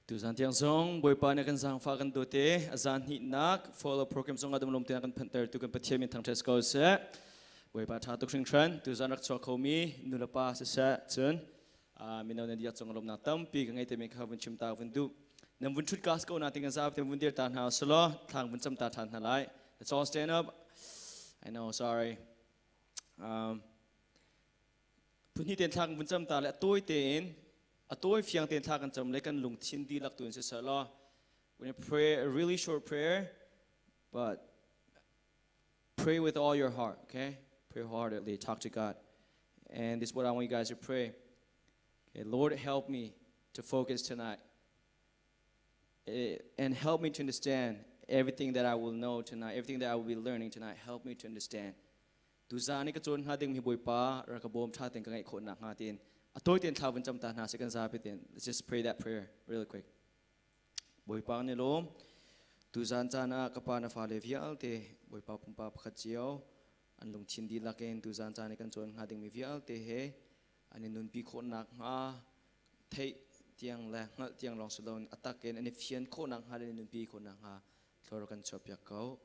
Tu zan tiang song boy pa na kan sang fa kan do te azan hi nak follow program song adam lom te kan panter tu kan pathiam min thang test ko se boy pa tha tuk sing tran tu zan rak chok khomi nula pa se sa chun minau na dia chong lom na tam pi ka ngai te me kha vun chim ta vun du nam vun chut kas ko na ting kan sa te vun dir tan ha slo thang vun cham ta than na lai let's all stand up. I know, sorry. Puni ten thang vun cham ta la toi ten Atoy fiang ten thakan cham le kan lung thin di lak tun se sala. When you pray a really short prayer, but pray with all your heart, okay? Pray wholeheartedly, talk to God. And this is what I want you guys to pray. Okay, Lord, help me to focus tonight. And help me to understand everything that I will know tonight, everything that I will be learning tonight. Help me to understand. Tu zani ka chon ha ding mi boy pa ra ka bom tha ten ka ngai khon na ha tin. Let's just pray that prayer really quick. Boy pa ni lom tu zan chana kapa na fa le vial te boy pa pum pa khat chiao an lung chin di laken tu zan chani kan chon ha ding mi vial te he ani nun pi khon nak ha thei tiang la ngal tiang long salon attack ken ani fian khon nak ha le nun pi khon nak ha thor kan chop yak ko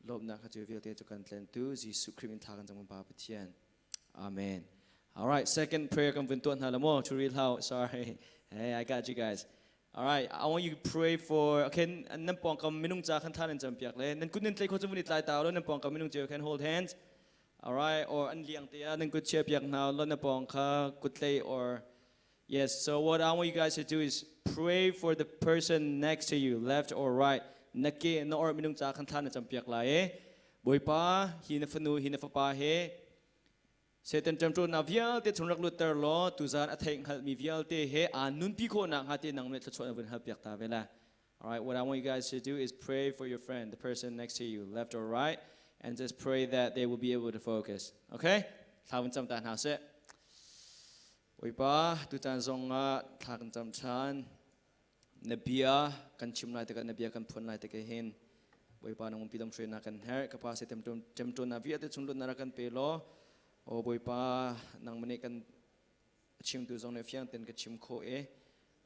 lob na kha chu vial te chu kan tlen tu jisu krimin tha kan jang pa pathian. Amen. All right, second prayer come to read how. Sorry. Hey, I got you guys. All right, I want you to pray for okay, nampong kam minung cha kan thanen champiak le. Nan kunin tlai khotum ni tlai taw lo nampong kam minung je can hold hands. All right, or an liang te nan kut che piak now lo nampong kha kutlai or yes. So what I want you guys to do is pray for the person next to you, left or right. Nake no or minung cha kan thanen champiak la e. Boy pa hi na fanu hi na fa pa he. Setan jamtro na vial te chunrak lutter lo tu zan atheng hal mi vial te he anun pi kho na hati nang me tchon bun help yak ta vela. All right, what I want you guys to do is pray for your friend, the person next to you, left or right, and just pray that they will be able to focus. Okay? Thawun cham tan ha se. Oi pa tu tan zong nga thak cham chan nabia kan chim lai te kan nabia kan phun lai te ke hin. Oi pa nang pi dam train na kan her capacity jamtro na via te chunlut na kan pe lo. O boy pa nang mani kan chim tu zong ne fiang ten ka chim kho e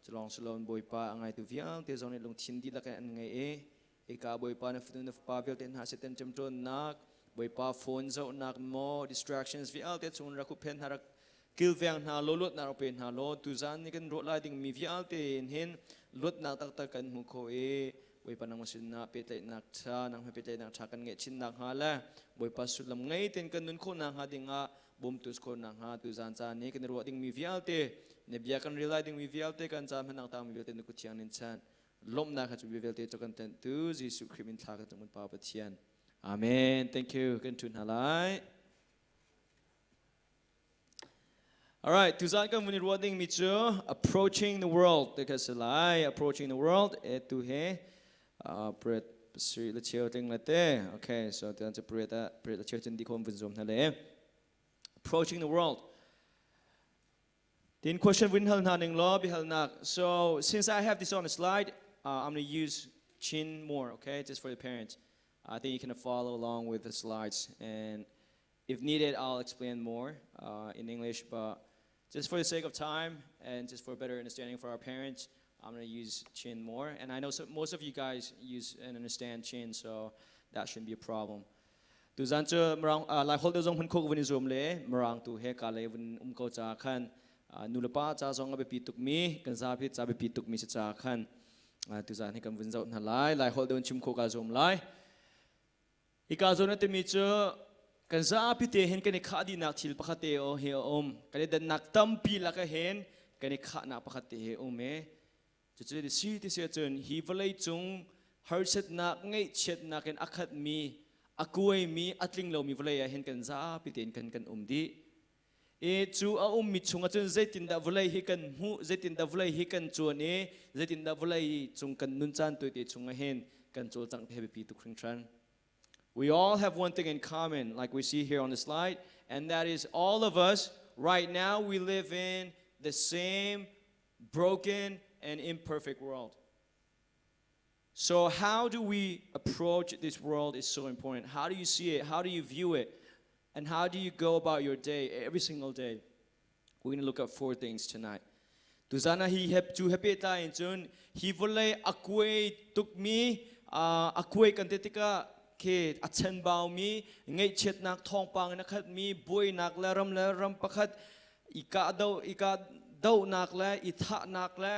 chlong slon boy pa angai tu viang te zong ne long thin di la ka an ngai e ka boy pa na fu na pa vel ten ha se ten chim ton nak boy pa phone zo nak mo distractions vial te chun ra ku pen harak kil viang na lo lot na ro pen ha lo tu zan ni kan ro lai ding mi vial te hin lot na tak tak kan mu kho e boy pa nang masin na pe tai nak cha nang pe tai nak cha kan nge chin nak ha la boy pa sulam ngai ten kan nun kho na ha dinga bom tus ko na ha tu zan cha ni kan ro ding mi vial te ne bia kan relai ding mi vial te kan cha man ta mi te nu ku chiang nin chan lom na kha chu vial te to kan ten tu jisu krimin tha ka tung pa pa thian. Amen. Thank you kan tun halai. All right, tu zan kan mun ro ding mi chu approaching the world because lai approaching the world e tu he pray Sri la chiao ting la te. Okay, so to answer pray la chiao tin di khom vun zom na le. Approaching the world. Then question win hal na ning lo bi hal nak. So since I have this on the slide, I'm going to use chin more, okay? Just for the parents. I think you can follow along with the slides, and if needed I'll explain more in English, but just for the sake of time and just for better understanding for our parents, I'm going to use chin more. And I know most of you guys use and understand chin, so that shouldn't be a problem. Tu zan chu marang lai hol de zong hun khok vin zoom le marang tu he ka le vin ko cha khan nulapa cha zong a be pi tuk mi kan za phi cha be pi tuk mi cha khan tu zan he kan vin zo na lai hol de chim kho ka zoom lai ika zo na te mi chu kan za pi te hen kan kha di nak thil pakha te o he kan de nak tam pi la ka hen kan kha na pakha te he me chu de si ti se chen hi valai chung har set nak ngai chet na kan akhat mi akuai mi atling lo mi valai hen kan za pi ten kan di e chu a mi chunga chun zaitin da valai hi kan hu zaitin da valai hi kan chuan e zaitin da valai chung kan nun chan tu te chunga hen kan chol chang the pi tu khring tran. We all have one thing in common, like we see here on the slide, and that is all of us right now we live in the same broken and imperfect world. So how do we approach this world is so important. How do you see it? How do you view it? And how do you go about your day, every single day? We're going to look at 4 things tonight. tu zana hi hep chu happy ta in chun hi volai akwe tukmi akwe kan te tika ke achen baw mi ngei chet nak thong pang na khat mi boi nak la ram pakhat ika dau nak la I tha nak la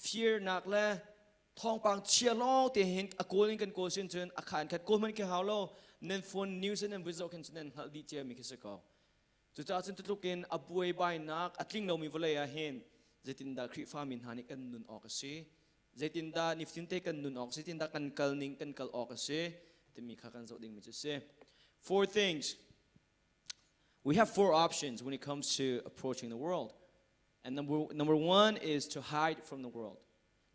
fear nak la thong pang chia lo te hin akolin kan ko sin chun akhan khat ko man ke haulo nen phone news nen visual kan nen haldi che mi kisako chu cha chen tutukin abuai bai nak atling no mi volai a hin zetin da khri famin hani kan nun ok se zetin da niftin te kan nun ok zetin da kan kal ning kan kal ok se te mi kha kan zo ding mi chu se four things we have four options when it comes to approaching the world and number one is to hide from the world.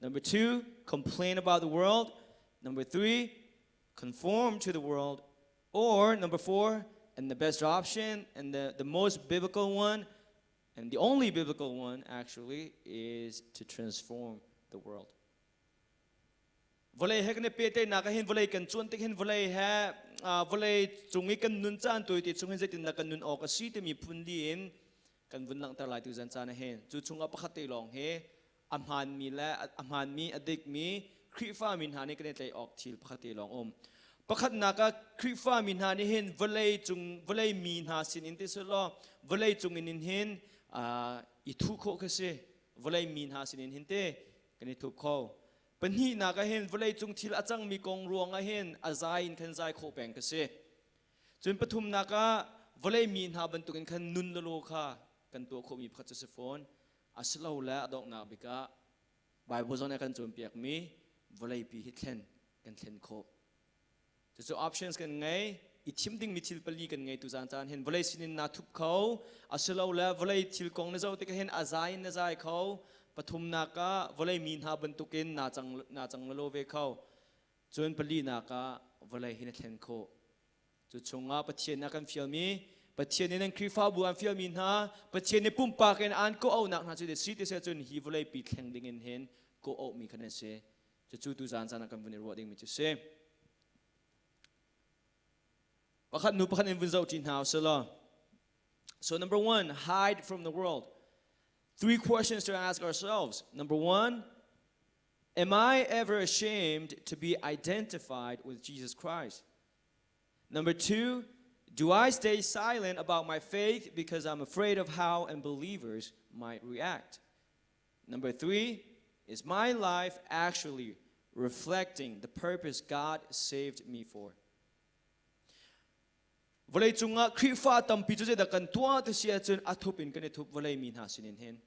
Number two, complain about the world. Number three, conform to the world. Or number four, and the best option and the most biblical one and the only biblical one actually is to transform the world. Volay hek ne pete nakahin volay kan chuntik hin volay ha volay chungi kan nun chan tuiti chunghin zetin na kan nun okasi te mi phundin kan vun lang tarlai tu zan chan hen chu chunga pakhate long he amhan mi adik mi khrifa min hani kan tlai ok thil pakhate long pakhat naka khrifa min hani hen volay min ha sin in this lo volay chungin in hen I thu kho kase volay min ha sin in hin te kan I thu khoปัญหานักเห็นวันเลยจงทิลอาจังมีกองรวงเห็นอาใจอินขันใจโคแปงก็เสียจนปฐุมนักวันเลยมีหาบรรทุกกันขันนุนโลค่ะกันตัวโคมีพัชสฟอนอาศัยเราและดอกนาบิกะใบบัวจอนกันจนเปียกมีวันเลยปีฮิตเทนกันเทนโคจะจะ options กันไงอีทิมดิ้งมีทิลปลีกันไงตุจานเห็นวันเลยสินินนาทุบเขาอาศัยเราและวันเลยทิลกองนั่นเจ้าที่เห็นอาใจนั่นใจเขาปฐุมนากะวลัยมีนหาบรรทุกินนาจังโลเวเขาจนปลีนากะวลัยหินเทนโคจุดชงปะเทียนนักันฟิลมีปะเทียนในนั้นคริฟ้าบัวฟิลมีนหาปะเทียนในปุ่มปากกันอันก็เอาหนักหาจุดเดสิเตเสจนฮีวลัยปีแข่งดิ่งเห็นก็เอามีคะแนนเสจะจุดตุจานนักันวันนี้รอดิ่งมีจุดเสประคัดนูประคัดเอ็นวินเจ้าจินหาวเสละ so number one hide from the world. Three questions to ask ourselves. Number one, am I ever ashamed to be identified with Jesus Christ? Number two, do I stay silent about my faith because I'm afraid of how unbelievers might react? Number three, is my life actually reflecting the purpose God saved me for? Volay chunga khrifa tampi chu da kan tua tu sia chun athupin kan thup volay min ha sinin hen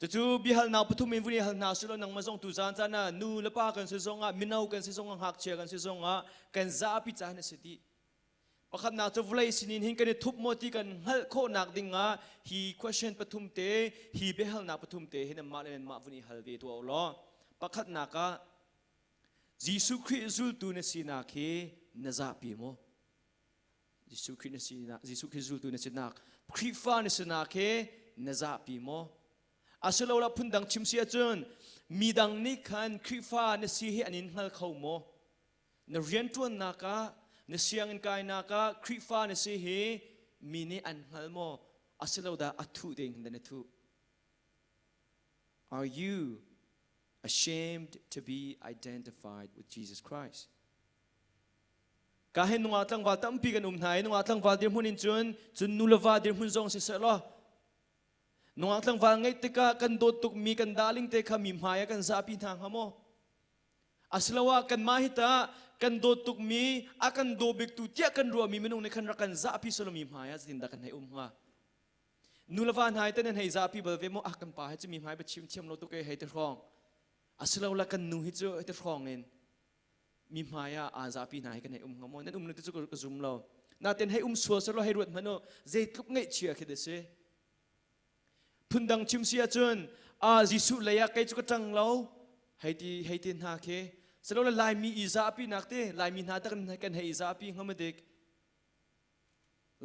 chu bihal na pathumin vuni hal na sulo nang mazong tu zan chana nu lapa kan se zonga minau kan se zonga hak che kan se zonga kan za pi cha na siti pakhat na chu volay sinin hin kan thup moti kan hal kho nak dinga hi question pathum te hi behal na pathum te hin ma len ma vuni hal ve tu lo pakhat na ka Jisu Christ zul tu na sina ke na za pi mo Jisu Christ zul tu na sinak khrifa na sinak he na za pi mo asalo la phundang chimsia chun midang ni khan khrifa na si he anin hal khau mo na rian tuan naka na siang in kai naka khrifa na si he mini an hal mo asalo da athu ding na thu Are you ashamed to be identified with Jesus Christ? Kahin nung atlang val tampi kan umnay nung atlang val dir hunin chun nulava dir hun zong si selo nung atlang val ngay tika kan dotuk mi kan daling teka mimhaya kan zapi thang hamo aslawa kan mahita kan dotuk mi akan dobik tu tia kan ruwa mi menung ne kan rakan zapi solo mimhaya zinda kan hay umha nulava hay tanen hay zapi balve mo akan pa hay mimhaya ba chim lo tu kay hay terong aslawa kan nuhit jo hay teronginมีมายาอาซาปีนายกันให้งมนั่นนึกจะกระซุ่มเรานาเต็นให้สวดสโลให้รวดมันโนเจตุกเงยเชียร์คิดเสียพุ่นดังชิมเสียจนจิสุเลยากจุกจังเราให้ตีนหาเคสโลลายมีอิซาปีนักเตลายมีนาตักันให้อิซาปีงมเด็ก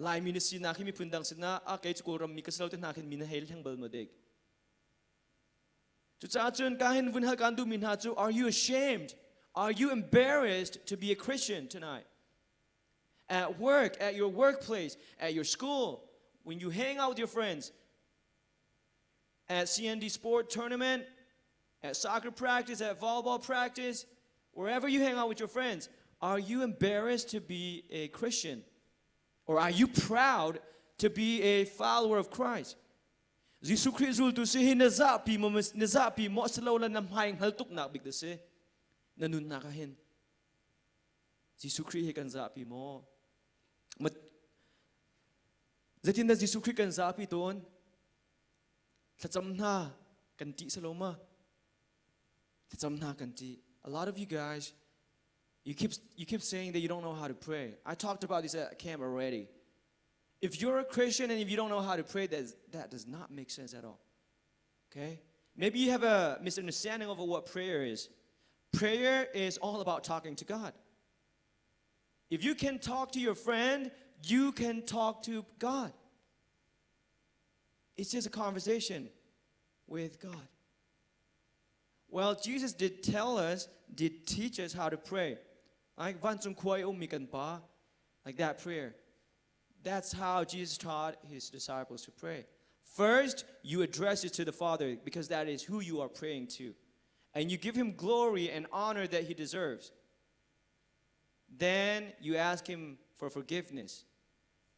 ลายมีนสีนาคีมีพุ่นดังสินะเคจุกรำมีกสโลเตนหาคินมีนให้ทั้งเบลมาเด็กจุดจ้าจนการเห็นวินหาการดูมินหาจู Are you ashamed? Are you embarrassed to be a Christian tonight? At work, at your workplace, at your school, when you hang out with your friends, at CND sport tournament, at soccer practice, at volleyball practice, wherever you hang out with your friends, are you embarrassed to be a Christian? Or are you proud to be a follower of Christ? Giêsu Christ zul tu si na zapi mo selaw la nam haing haltuk nak big dese nanun nakahin. Giêsu Christ kan zapi mo. Mat zatin da Giêsu Christ kan zapi ton. Tlatsam na kan ti saloma. Tlatsam na kan ti. A lot of you guys, you keep saying that you don't know how to pray. I talked about this at camp already. If you're a Christian and if you don't know how to pray, that does not make sense at all. Okay? Maybe you have a misunderstanding of what prayer is. Prayer is all about talking to God. If you can talk to your friend, you can talk to God. It's just a conversation with God. Well, Jesus did teach us how to pray. Like that prayer. That's how Jesus taught his disciples to pray. First, you address it to the Father because that is who you are praying to. And you give him glory and honor that he deserves. Then you ask him for forgiveness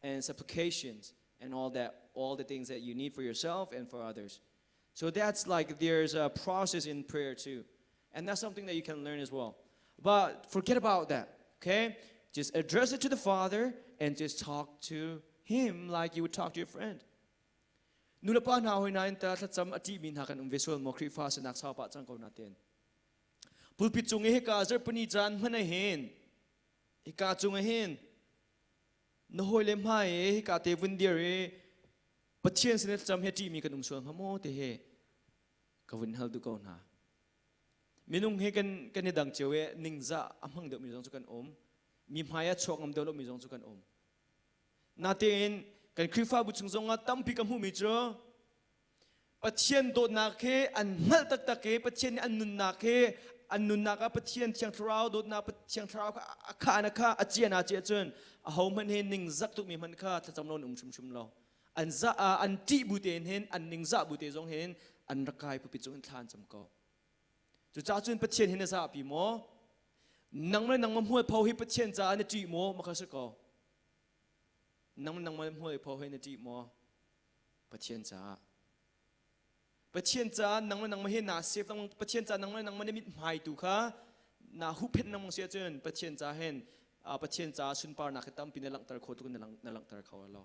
and supplications and all the things that you need for yourself and for others. So that's like there's a process in prayer too. And that's something that you can learn as well. But forget about that, okay? Just address it to the Father and just talk to him like you would talk to your friend. Nula pa na hoy na inta tatsam ati min hakan visual mo kri fa sa naksaw pa chang ko natin. Pulpit chungi he ka zer pani jan manahin. Ika chungahin. No hoy lem hai he ka te vundir e patien sin tatsam he ti mi kan umsuang hamo te he. Ka vun hal du ko na. Minung he kan kanidang chewe ningza amhang de mi jong kan mi maya chok ngam dolo mi jong chu kan natin kan krifa bu chung zonga tampi kam hu mi cho pathian do na khe an hal tak tak ke pathian an nun na khe an nun na ka pathian chiang thrau do na chiang thrau kha na kha achian a che chun a hom man he ning zak tu mi man kha thacham lon chum lo an za an ti bu ten hen an ning za bu te jong hen an rakai pu pi chung than cham ko chu cha chun pathian hen za pi mo nang ma phau hi pathian cha na ti mo ma kha sa ko nang ma phau hi na ti mo pathian cha nang ma he na save nang pathian cha nang ma ne mit mai tu kha na hu phet nang sia chen pathian cha hen pathian cha sun par na khatam pin lang tar kho tu na lang tar khaw lo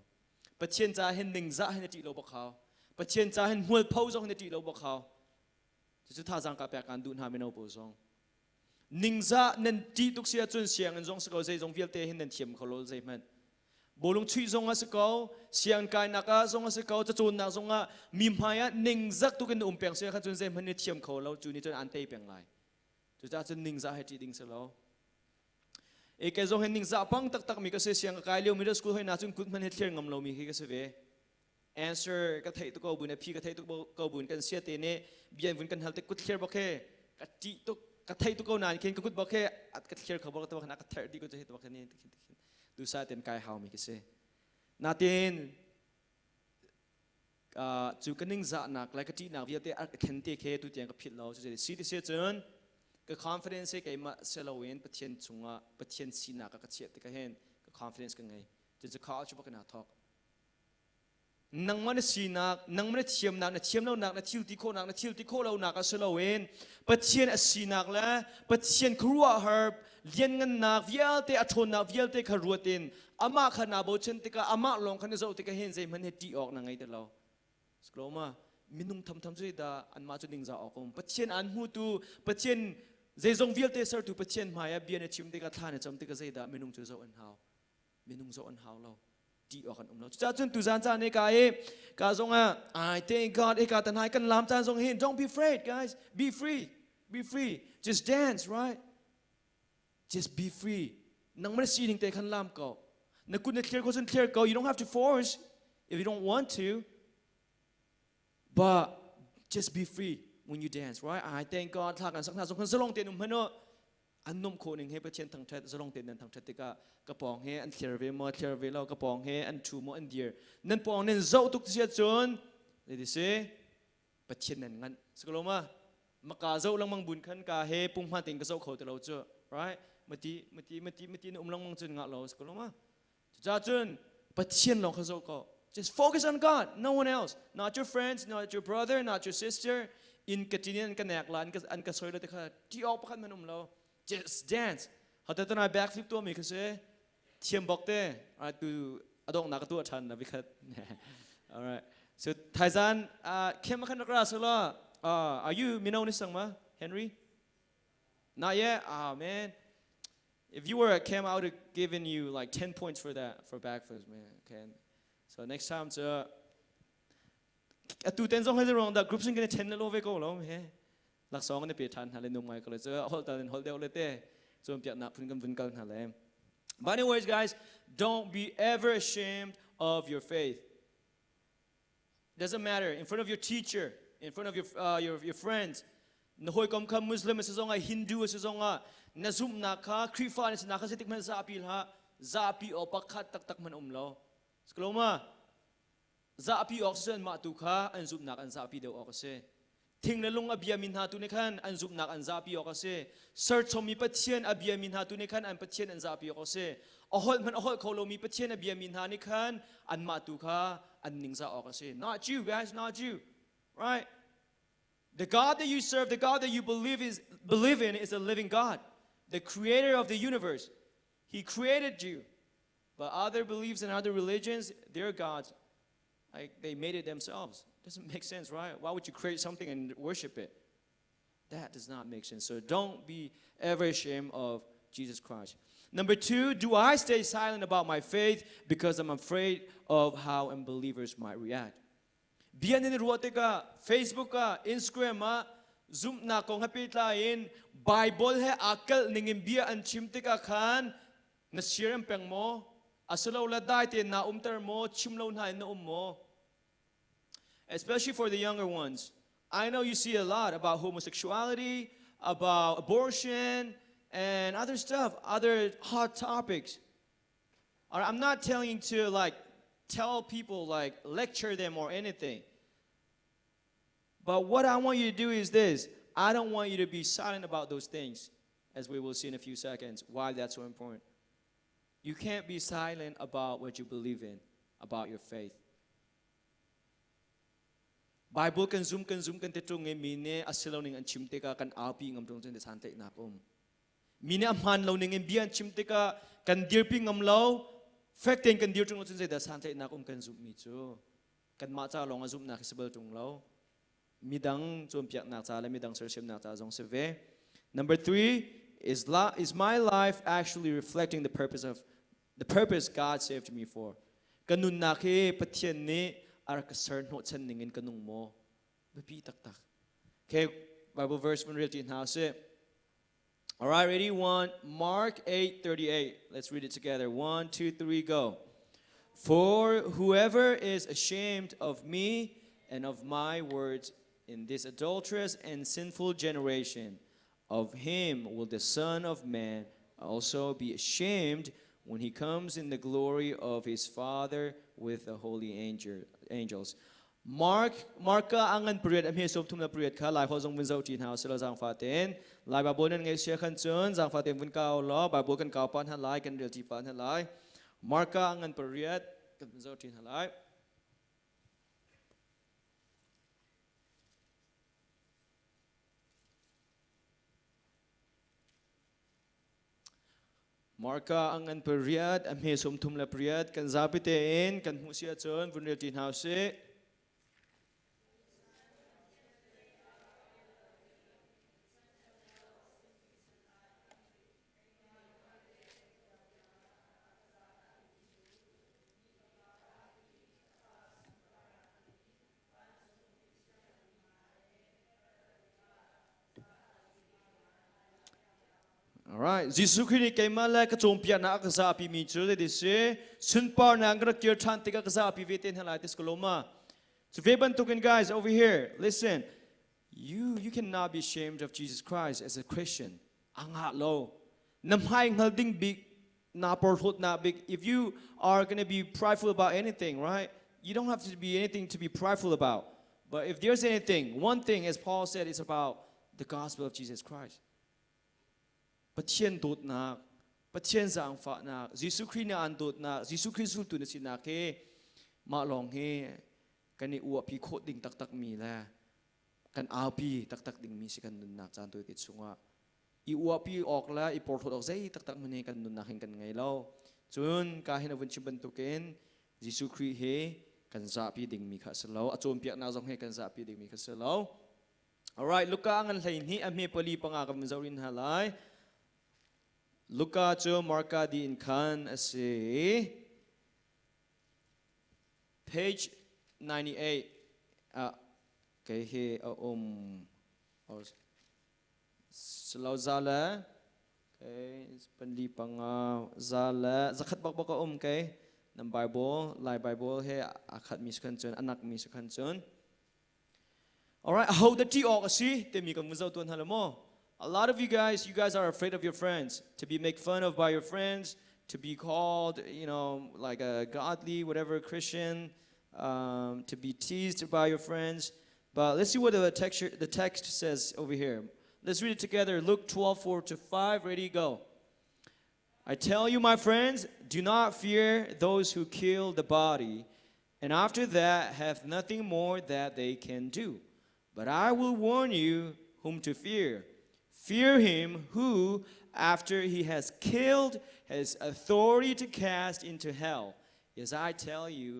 pathian cha hen ning za hen ti lo ba khaw pathian cha hen hul phau jong hen ti lo ba khaw chu tha jang ka pa kan du na me no po song Ningza nen ti tuk sia chun siang an zong sakau zai zong vialte hin nen thiam kholol zai man bolung chui zong a sakau siang kai naka zong a sakau cha chun na zong a mim haya ningzak tu kan umpeng sia kha chun zai man ne thiam kholo chu ni chun an tei peng lai chu cha chun ningza he ti ding selo e ke zong hen ningza pang tak tak mi ka se siang kai leo middle school hoi na chun kut man he thler ngam lo mi ka se ve answer ka thei tu ko bu ne phi ka thei tu ko bu kan sia te ne bian bun kan hal te kut thler ba khe ka ti tu ka thei tu ko nan ken ka kut ba khe at ka thler khabar ta ba na ka thar di ko je ta ba khe ni du sa ten kai how mi ke se na ten chu kaning za nak like ka ti na viate a khen te khe tu tiang ka phit lo se si ti se chun ka confidence ke ma selowin pathian chunga pathian sina ka chet ka hen ka confidence ka ngai je kha chu ba kana thok nang man sina nang man thiam nak na thiam lo nak na thil ti kho nak na thil ti kho lo nak ka selowin pathian asinak la pathian kruwa herb lian ngan nak vialte athon na vialte kha ruatin ama khana bo chen te ka ama long khane zo te ka hen zai man he ti ok na ngai te lo skloma minung tham zui da an ma chu ning za okom pathian an hu tu pathian zai zong vialte sir tu pathian maya bian chim te ka thane cham te ka zai da minung chu zo an hau lo ti ok an lo cha chun tu zan cha ne ka e ka zong a I thank God e ka tan hai kan lam cha zong hin don't be afraid guys be free just dance right just be free nang man si ning te khan lam ko na kun na clear ko sun clear ko you don't have to force if you don't want to but just be free when you dance right I thank God tha kan sak na zong kan zalong te num hano an nom kho ning he pa chen thang that zalong te nan thang that te ka pong he an clear ve lo ka pong he an thu mo an dear nan pong nen zo tuk sia chon le di se ปัจเจนันงั้นสกลมามักกาเจ้าลังมังบุญขันกาเฮปุ่งพันติงก็เจ้าเขาแต่เราเจอ right มตินุ่มลังมังจุนงะเราสกลมาจ้าจุนปัจเจนลองเขาเจ้าก็ just focus on God no one else not your friends not your brother not your sister in กตินันกันแนกลานกันอันกันสวยเลยแต่ค่ะที่ออกประคันมันนุ่มเรา just dance เขาแต่ตอนนั้น backflip ตัวมีคือเสเทียมบอกเต้ดูอดองนักตัวทันนะพี่ครับ alright so ไทยซันเข้มมาขันนักราสละare you มีน้องนิสังมา Henry not yet man if you were at camp I would have given you like 10 points for that for backflips man okay so next time จะตูเต้นสองให้จะร้องแต่ group ซึ่งกันเทนแล้วไปก็แล้วเฮ้หลักสองกันเปลี่ยนทันหาเล่นนุ่มใหม่ก็เลยจะฮอลต์เดียวเลยเต้ส่วนเปลี่ยนหนักพึ่งกันหาเล่ But anyways, guys, don't be ever ashamed of your faith. Doesn't matter in front of your teacher, in front of your friends. Nahoy kom kam Muslim sa zonga Hindu sa zonga nazum naka krifa ni naka sitik man zapil ha zapi o pakhat tak man umlo. Skloma zapi oxygen ma tu kha an zum nak an zapi de oxygen. Ting na lung abia min ha tu ne khan an zum nak an zapi oxygen. Search ho mi patien abia min ha tu ne khan an patien an zapi oxygen. Ahol man ahol kholo mi patien abia min ha ni khan an ma tu kha an ningza oxygen. Not you guys, not you. Right? The God that you serve, the God that you believe in is a living God. The creator of the universe. He created you. But other beliefs and other religions, their gods, like they made it themselves. Doesn't make sense, right? Why would you create something and worship it? That does not make sense. So don't be ever ashamed of Jesus Christ. Number 2, do I stay silent about my faith because I'm afraid of how unbelievers might react? Biyan ni ruwate ka, Facebook ka, Instagram ma, Zoom na kong hapit lain, Bible he akal ningin biya ang chimte ka kan, na share ang peng mo, asalaw laday te na umtar mo, chimlaw na ina mo. Especially for the younger ones. I know you see a lot about homosexuality, about abortion, and other stuff, other hot topics. I'm not telling you to like tell people, like lecture them or anything. But what I want you to do is this. I don't want you to be silent about those things, as we will see in a few seconds, why that's so important. You can't be silent about what you believe in, about your faith. Bible kan zoom kan tetung mine asilaw ning an chimte ka kan api ngam tong chen de sante na kom. Mine amhan law ning bian chimte ka kan dirpi ngam law facting kan dir tung chen de sante na kom kan zoom mi chu. Kan ma cha long zoom na kisabel tung law. Midang chom piak na cha la midang sersem na cha jong se ve. Number 3 is my life actually reflecting the purpose God saved me for. Kanun na ke patien ni ar kasern ho chan ningin kanung mo. Babi tak tak. Okay, Bible verse from Realty in House. All right, ready? Mark 8:38. Let's read it together. 1, 2, 3, go. For whoever is ashamed of me and of my words in this adulterous and sinful generation, of him will the Son of Man also be ashamed when he comes in the glory of his Father with the holy angels. Mark ka angan period am he som tum na period ka lai ho jong vun zau tin hau sela jang fa ten lai ba bonen ngai sia khan chun jang fa ten vun ka lo ba bo kan ka pan han lai kan rel ti pan han lai Mark ka angan period kan vun zau tin han lai Marka ang an period am he som tum la period kan zapiteen kan musia chon vun rel tin house. Alright, Jisu Christ kay mala ka chompia na ka sa api mi chule de se sunpar na ang kir chan tika ka sa api veten halai tis koloma. So veban token guys over here, listen. You cannot be ashamed of Jesus Christ as a Christian. Ang lo. Namhay ngalding big na porhot na big. If you are going to be prideful about anything, right? You don't have to be anything to be prideful about. But if there's anything, one thing, as Paul said, is about the gospel of Jesus Christ. ประเทศตูดนักประเทศสังฝานักยิสุคริสต์อันตูดนักยิสุคริสต์สุตุนสินักเฮมาลองเฮกันในอวบพี่โคตรดิ่งตักมีแลกันเอาพี่ตักดิ่งมีสิกันนุนนักจานตัวติดสูงว่าอีอวบพี่ออกแล้วอีปอร์ตออกใจตักมันเฮกันนุนนักเห็นกันไงเล่าจนการเห็นวันชิบันตุเกนยิสุคริสต์เฮกันจะพี่ดิ่งมีข้าศึกแล้วอาจารย์เปียกนาจงเฮกันจะพี่ดิ่งมีข้าศึกแล้ว alright ลูกก้างันเลยนี่อเมปลีปังอากับมิจารินฮาไลลูกาโจมาร์กาดีนคันเส page 98โอเคสลาวซาลาโอเคเป็นลีปังซาลาจะขัดบอกโอเคนั่นไบเบิลไลน์ไบเบิลเฮอาขัดมีสักขันจนอันนักมีสักขันจน alright เอาแต่ที่ออกสิแต่มีกับมุสลิมตัวนั้นละมั้งA lot of you guys are afraid of your friends, to be made fun of by your friends, to be called, like a godly, whatever, Christian, to be teased by your friends. But let's see what the text says over here. Let's read it together. Luke 12:4-5. Ready, go. I tell you, my friends, do not fear those who kill the body, and after that have nothing more that they can do. But I will warn you whom to fear. Fear him who, after he has killed, has authority to cast into hell. Yes, I tell you,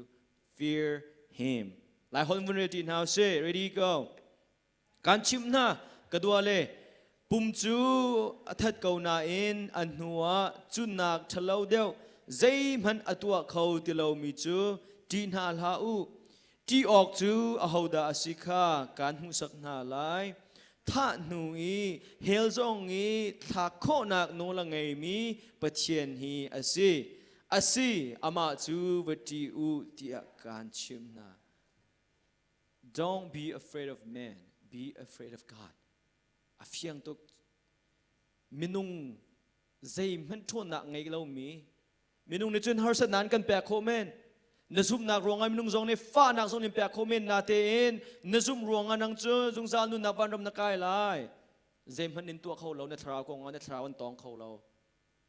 fear him. หลายคนวันนี้ที่nào say, ready go. การชิมนะกระดัวเลยปุ่มจูทัดเกาหน้าอินอันหัวจุนักทะเลาเดียวใจมันอตัวเขาที่เรามีจูจีน่าลาอูที่ออกจูอาหูดาสิกาการหุสักนาไลท่าหนุ่ยเฮลซองอีทักโคนักโนละไงมีปะเชียนฮีอาซีอามาจูวติอูที่อาการชิมนา Don't be afraid of man be afraid of God อาเฟียงตุกมินุงใจมันทวนนักไงเรามีมินุงในจนฮาร์สนานกันแปะโคเมนนซุมนักรวงงานมินุงจงในฟ้านักจงในแปะโคเมนนาเตนนซุมรวงงานนังเจอจงซานุนับวันรำนักไก่ไล่ใจมันนินตัวเขาเราในทราวกงในทราวันตองเขาเรา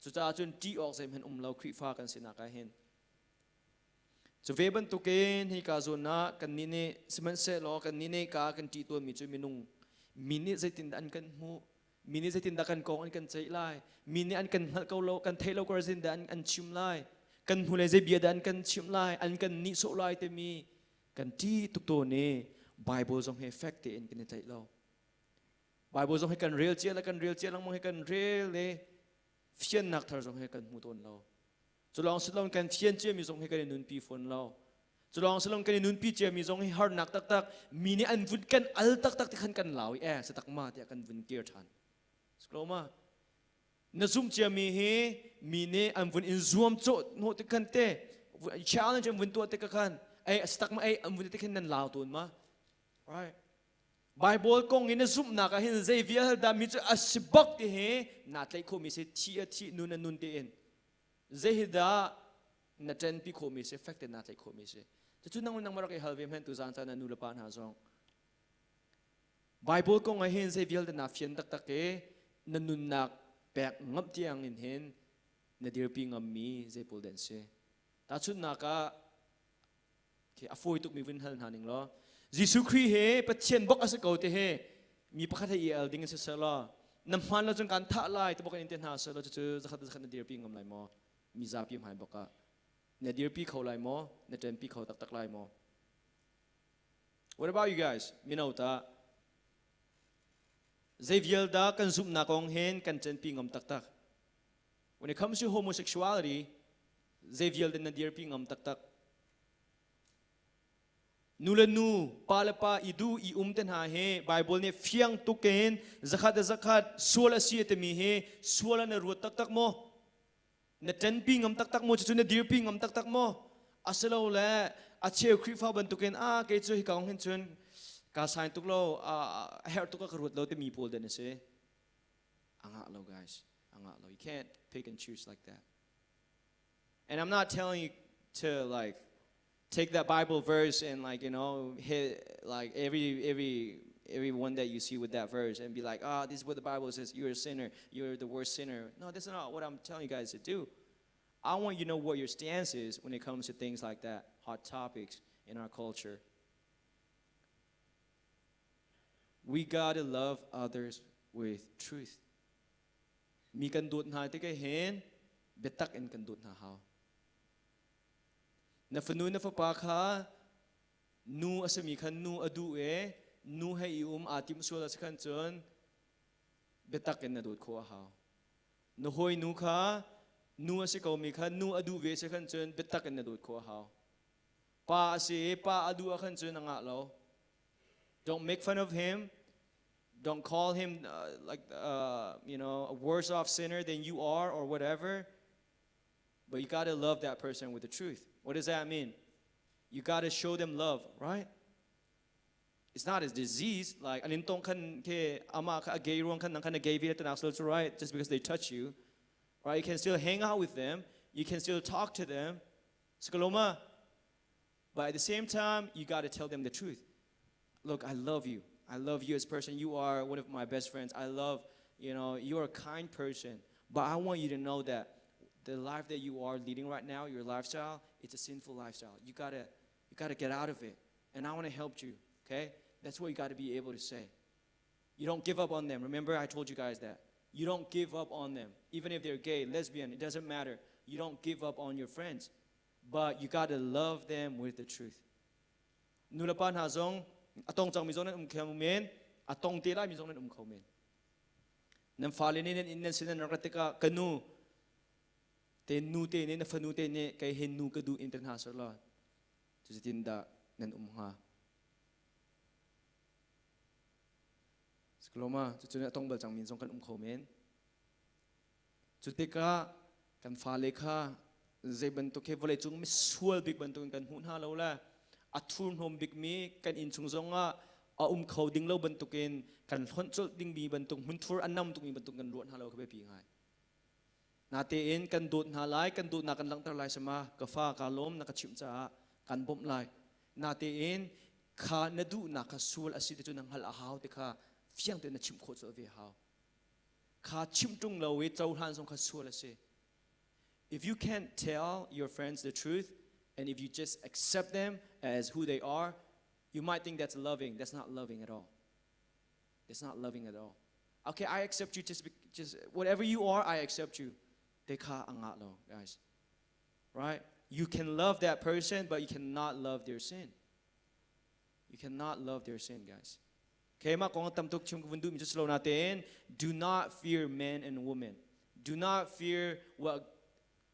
สุดท้ายจนจีออกใจมันเราคริฟ้ากันสินักไก่เห็นจะเวบันตุเกนให้กาโซนากันนี่เนสมันเสลอกันนี่เนกากันจีตัวมีจุมินุงมินิใจตินดันกันหูมินิใจตินดันกันกองอันกันใจไล่มินิอันกันเขาเรากันเทเราก็จะดันอันชิมไล่กันหูเลยใจเบียดันกันชิมไล่อันกันนิโซไล่แต่มีกันที่ทุกตัวนี้ไบเบิลทรงให้เฟกต์เองกันในใจเราไบเบิลทรงให้กันเรียลเจียแล้วกันเรียลเจียแล้วมองให้กันเรียลเลยเฟียนนักทาร์ทรงให้กันหูตนเราจะลองสลองกันเทียนเจียมีทรงให้กันนุนปีฝนเราจะลองสลองกันนุนปีเจียมีทรงให้ฮาร์นักตักมีนี่อันวุ่นกันอัลตักที่ขันกันเหลาสตักมาที่กันวุ่นเกียร์ทันสกลมาเนื้อซุ่มเจียมีเฮมีนี่อันวุ่นอินซูมโจโนติกันเตะ challenge อันวุ่นตัวติกันสตักมาอันวุ่นติกันนั่นเหลาตัวมา right Bible กงอินซุ่มนักเห็นเซเวียดามีจะอสิบักที่เฮนัดเลยเขามีเสที่นุนเตนเจฮิดานัดเจนปีโคมิเซเฟกต์นัดเลยโคมิเซจะจุดนั่งมารักเฮลเวมเห็นตุจานจานันูเลปานหาซองไบเบิลก็ไงเห็นเซวิลเดนัฟเฟียนตักเกนันุนนักแบกงับที่ยังเห็นนัดเดียร์ปีงับมีเจปูเดนเซแต่จุดนักที่อฟอยตุกมีวินเฮลหานิงล้อยิสุครีเฮปัจเจนบอกอาศัยเก่าเตเฮมีประคัตเอลดิ้งเซลล์น้ำมันเราจงการท่าไล่ตัวบอกอินเทอร์เน็ตเราจะจะขัดนัดเดียร์ปีงับไหลมอมีซาพิมหายบอกว่าเนเดียร์ปีเขาไล่มอเนเจนปีเขาตักไล่มอ What about you guys มินาอุตาเซวิลดากันซุ่มนักองเห็นกันเจนปีงอมตัก When it comes to homosexuality เซวิลเดนเดียร์ปีงอมตักนูเลนูปาเลปาอิดูอิเตนหาเฮไบเบิลเนี่ยเฟียงตุกเกนzakatส่วนละเสียเตมีเฮส่วนละเนรัวตักโมเนเจนปีงอมตักโมจะจุนเนเดียร์ปีงอมตักโมอาศัยเราแหละอาเชียวคริฟ้าบันตุกเกนเกยจูฮิกางเห็นจนกาไซน์ตุกเราเฮร์ตุกกระรุดเราเตมีโพลเดนเซอ่างเรา guys อ่างเรา you can't pick and choose like that and I'm not telling you to like take that Bible verse and like, hit like every one that you see with that verse and be like, this is what the Bible says, you're a sinner, you're the worst sinner. No, that's not what I'm telling you guys to do. I want you to know what your stance is when it comes to things like that, hot topics in our culture. We gotta love others with truth. Mi kan dut na te kay hen, betak en kan dut na how. Na fanu na fa ka, nu asami kan nu adu nu hay atim sula sa kan chon, betak en na dut ko how. No hoy nu ka, nu asikaw mi ka, nu adu ve sa kan chon, betak en na dut ko how. Pa adu akan chon nga lo. Don't make fun of him. Don't call him a worse off sinner than you are or whatever. But you got to love that person with the truth. What does that mean? You got to show them love, right? It's not a disease like anintong kan ke ama ka gay ruang kan nang kan gay via right? Just because they touch you, right? You can still hang out with them. You can still talk to them. Sekaloma. But at the same time, you got to tell them the truth. Look, I love you. I love you as a person. You are one of my best friends. I love, you're a kind person. But I want you to know that the life that you are leading right now, your lifestyle, it's a sinful lifestyle. You gotta get out of it. And I want to help you, okay? That's what you got to be able to say. You don't give up on them. Remember, I told you guys that. You don't give up on them. Even if they're gay, lesbian, it doesn't matter. You don't give up on your friends. But you got to love them with the truth. Nulapan hazong atong chang mi zong nan khamen atong te la mi zong nan khomen nam fale ne in nan sinan ratika kanu te nu te ne na fanu te ne kai hen nu ka du international tu tinda nan ha skloma tu chuna atong bal chang min zong kan khomen tu te ka kan fale kha zai ban to ke vole chung mi sual big ban to kan hun ha lo la athun hom big mi kan in chung zonga khawding lo bantukin kan honchol ding bi bantung hunthur anam tung bantung kan ruan halo khabe pi ngai nate in kan dut na lai kan dut na kan lang tar lai sama ka fa ka lom na ka chim cha kan bom lai nate in kha na du na ka sul asid tu nang hal a haw te kha fiang te na chim kho cho ve haw kha chim tung lo we chau han song kha sul ase. If you can't tell your friends the truth, and if you just accept them as who they are, you might think that's loving. That's not loving at all. That's not loving at all. Okay, I accept you just whatever you are, I accept you. Dekha angat lo, guys. Right? You can love that person, but you cannot love their sin. You cannot love their sin, guys. Okay, ma kung tamtok chum kundu mi slow natin. Do not fear men and women. Do not fear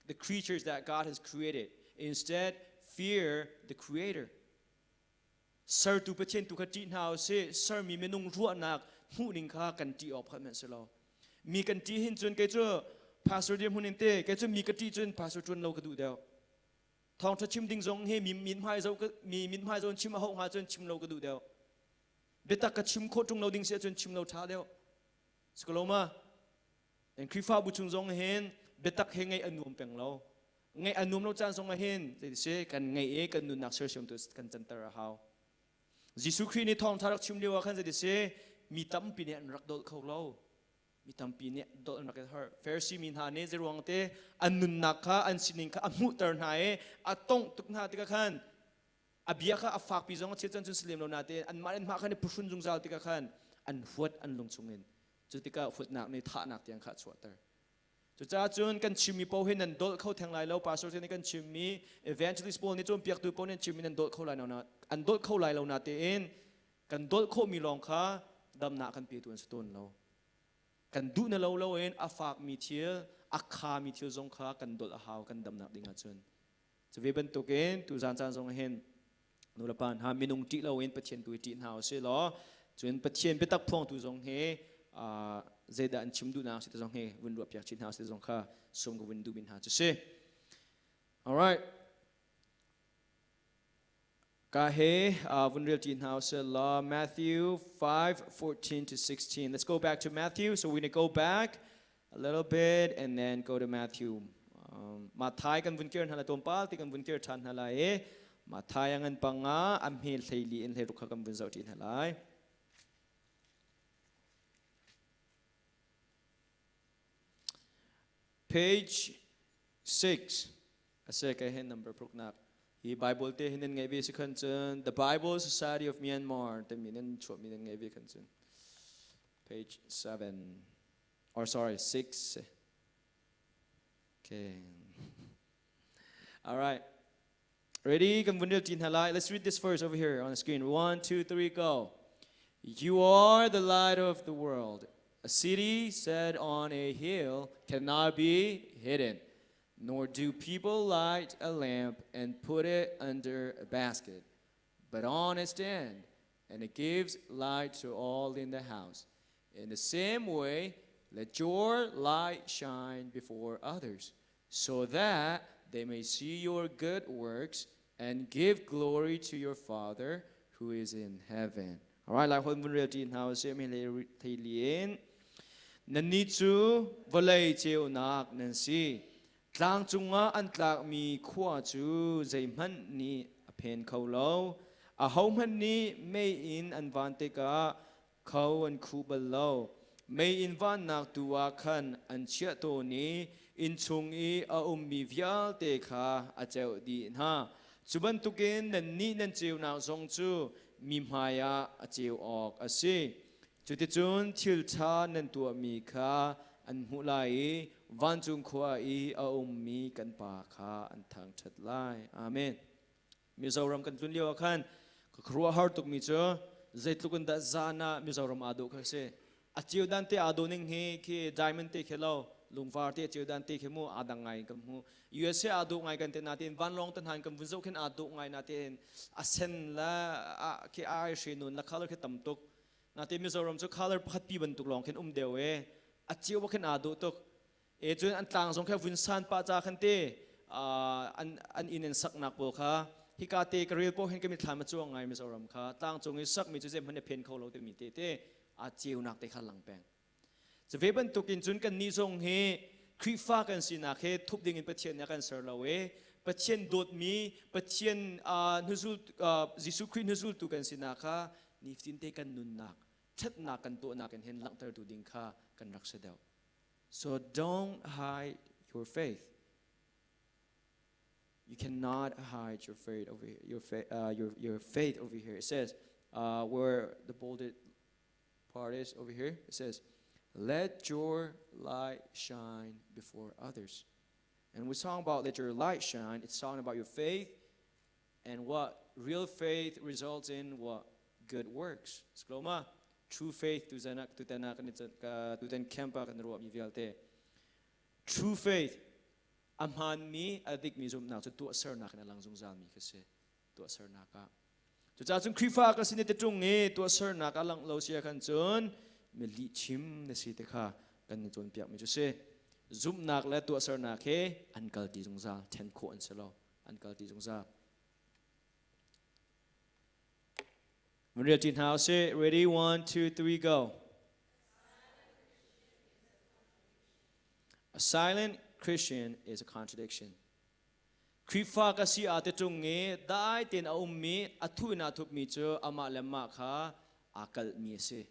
the creatures that God has created. Instead, fear the Creator. Sir tu pachen tu kati now se sir mi menung ruat nak hu ning kha kan ti op khamen selo. Mi kan ti hin chun ke chu pastor dim hunin te ke chu mi kati chun pastor chun lo ka du deu. Thong tha chim ding zong he mi min phai zo mi min phai zon chim ho nga chun chim lo ka du deu. Beta ka chim kho tung lo ding se chun chim lo tha deu. Skoloma en krifa bu chung zong hen betak he ngai anum peng lo. Ngay anum lo chan song ahin se kan ngay kan nun nak ser tu kan chantar how Jisu Christ ni thong tharak chim lewa kan se mi tam pi ne rak dol kho lo mi tam pi ne dol rak her Pharisee min ha ne zerwang te anun nakha an sining ka amu tar na atong tuk na tika kan abia ka afak pi zong chan chun slim lo na te an marin ma kan pushun jung zal tika kan an huat an lung chungin chu tika phut nak ni tha nak tiang kha chwatar tu cha chun kan chimi po hin an dol kho thang lai lo pastor ni kan chimi evangelist Paul ni chom piak tu po nen chimi nan dol kho lai na an dol kho lai lo na te in kan dol kho mi long kha dam na kan pi tu an stone lo kan du na lo in afak mi thil akha mi thil zong kha kan dol a haw kan dam na ding a chun chu ve ban tu ken tu zan chan zong hen nu la pan ha minung ti lo in pathian tu ti haw se lo chun pathian pe tak phong tu zong he zeda an chimdu na se zong he win ru pyak chin ha se zong kha som go win du bin ha se all right ka he win real chin ha se la Matthew 5:14 to 16. Let's go back to Matthew. So we're going to go back a little bit and then go to Matthew. Ma thai kan win kier hala tom pal ti kan win kier than hala มาทายังเงินปังงาอัมเฮลไทลีอินเฮรุขกำบุญเจ้าจีนหลาย page 6 ase kay hen number pruknak hi bible te hinin ngai vi sikhan chun the Bible Society of Myanmar te minin chho minin ngai vi khan chun page 7 or sorry 6 okay all right ready kam bundil tin halai let's read this verse over here on the screen 1 2 3 go you are the light of the world. A city set on a hill cannot be hidden, nor do people light a lamp and put it under a basket, but on a stand, and it gives light to all in the house. In the same way, let your light shine before others, so that they may see your good works and give glory to your Father who is in heaven. All right, like when we're in house, nan ni chu volei cheu nak nan si tlang chunga an tlak mi khwa chu zeiman ni a phen kho lo a hom ni mei in an van te ka kho an khu bal lo mei in van nak tuwa khan an chia to ni in chung I a mi vyal te kha a cheu di ha chuban tukin nan ni nan cheu na song chu mi maya a cheu ok a siจุดจุนทิลชานันตัวมีค่าอันหูไลวันจุงขวาอามีกันป่าค่าอันทางชัดไลอาเมนมิจารมกันจุนเลียวขันครัวฮาร์ตุกมิเจอใจตุกันดาจานะมิจารมอาดูเขาเสอจิวดันเตอาดูนิงเฮคีไดมันเตเคลาลุงฟาร์เตจิวดันเตเคมูอาดังไงกัมมูUSAอาดูไงกันเตนาเตนวันลองตันหันกัมวุ้นเจ้าขันอาดูไงนาเตนอาเซนละคีอาร์ชินุนละคาร์เคตัมตุกนาทีมิโซรัมจะ color พัดปีบรรทุกลองเข็นเดียวอัจฉริยะว่าเข็นอาดูตุกจนอันต่างสงแค่วินสันป้าจ่าขันเตอันอินสักนักโบค่ะฮิกาเตกรีลโปเห็นก็มีทานมาจ้วงไงมิโซรัมค่ะต่างจงสักมีจุดเจ็บมันเพนเขาเราเตมีเตอาเจียวนักเตขันหลังแปงจะเวบรรทุกินจุนกันนิจงเฮคริฟ้ากันสินักเฮทุบดิ่งอินประเทศนักกันเสร์ลเวประเทศโดดมีประเทศนุสุจิสุครินุสุตุกันสินักค่ะนิฟินเตกันนุนนักชัดนักกันตัวนักกันเห็นหลังเตอร์ดูดิ่งค่ะกันรักเสด็จ so don't hide your faith you cannot hide your faith over here your faith over here it says where the bolded part is over here it says let your light shine before others and we're talking about let your light shine it's talking about your faith and what real faith results in what good works skloma true faith tu tanak tu ten kempa kan ro mi vialte true faith amhan mi adik mi zum nak tu asar nak na lang zungzal mi kasi tu asar naka tu cha chung khrifa ka sin te tung nge tu asar nak alang lo sia kan chun mi li chim na si te kha kan ni chon piak mi chu se zum nak la tu asar nak he an kal ti zungzal ten ko an selo an kal ti zungzal Maria Tin House, ready? 1, 2, 3, go. A silent Christian is a contradiction. Krifa kasi ate tungi dai tin aummi athu na thup mi chu ama lemma kha akal mi se.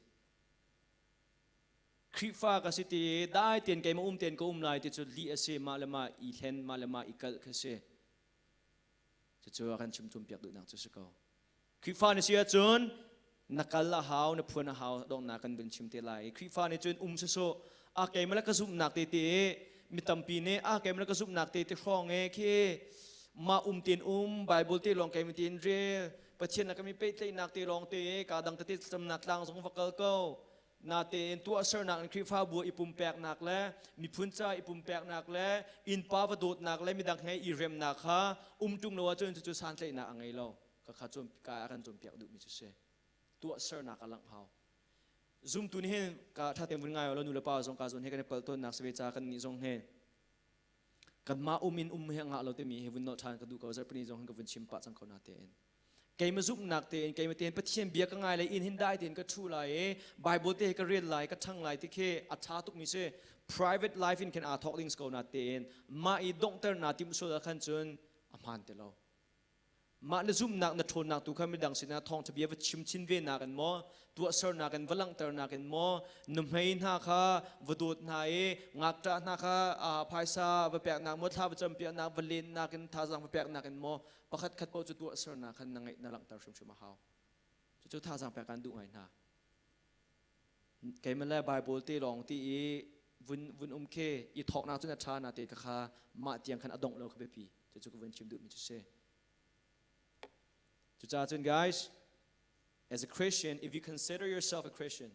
Krifa kasi ti dai tin kai ma ten ko lai ti chu li ase ma lema I len ma lema ikal khase. Chu akan chum piak du nak chu se ko. Krifa ni sia chun nakala haw na phuna haw dong na kan bin chim te lai krifa ni chun so a kai mala ka zum nak te mitampi ne a kai mala ka zum nak te khong e khi ma tin bible te long kai mi tin re pachien na kami pe te nak te long te ka dang te sam nak lang song fakal ko na te tu asar nak krifa bu ipum pek nak le mi phuncha ipum pek nak le in pa va dot nak le mi dang he I rem nak kha tung no wa chun chu san te na angai lo ka kha chum ka kan chum piak du mi chu se tu asar nak alang haw zoom tu ni hen ka tha tem ngai lo nu le pa zong ka zon he kan pal ton nak se cha kan ni zong he kan ma umin he nga lo te mi he vun no than ka du ka zar pani zong ka vun chim pa chang ko na te en kai ma zup nak te en kai ma ten pathian bia ka ngai le in hin dai ten ka thu lai e bible te ka read lai ka thang lai ti khe a tha tuk mi se private life in can a talk things ko na te en ma I doctor na tim so la khan chun amhan te lo ma na zum nak na thon nak tu kha mi dang sina thong thabia va chim chin ve na kan mo tu sar na kan valang tar na kan mo numhei na kha vadot na e ngak ta na kha phaisa va pek na mo tha va cham pia na valin na kan tha jang va pek na kan mo pakhat khat po chu tu sar na khan na ngai na lang tar shum shum hau chu tha jang pek kan du ngai na cái mà là Bible thì lòng thì vun kê y thọ nào chúng ta cha na thì cả kha mà tiếng khăn adong lâu cái bì cho chúng ta chim được mình chú say guys, as a Christian, if you consider yourself a Christian,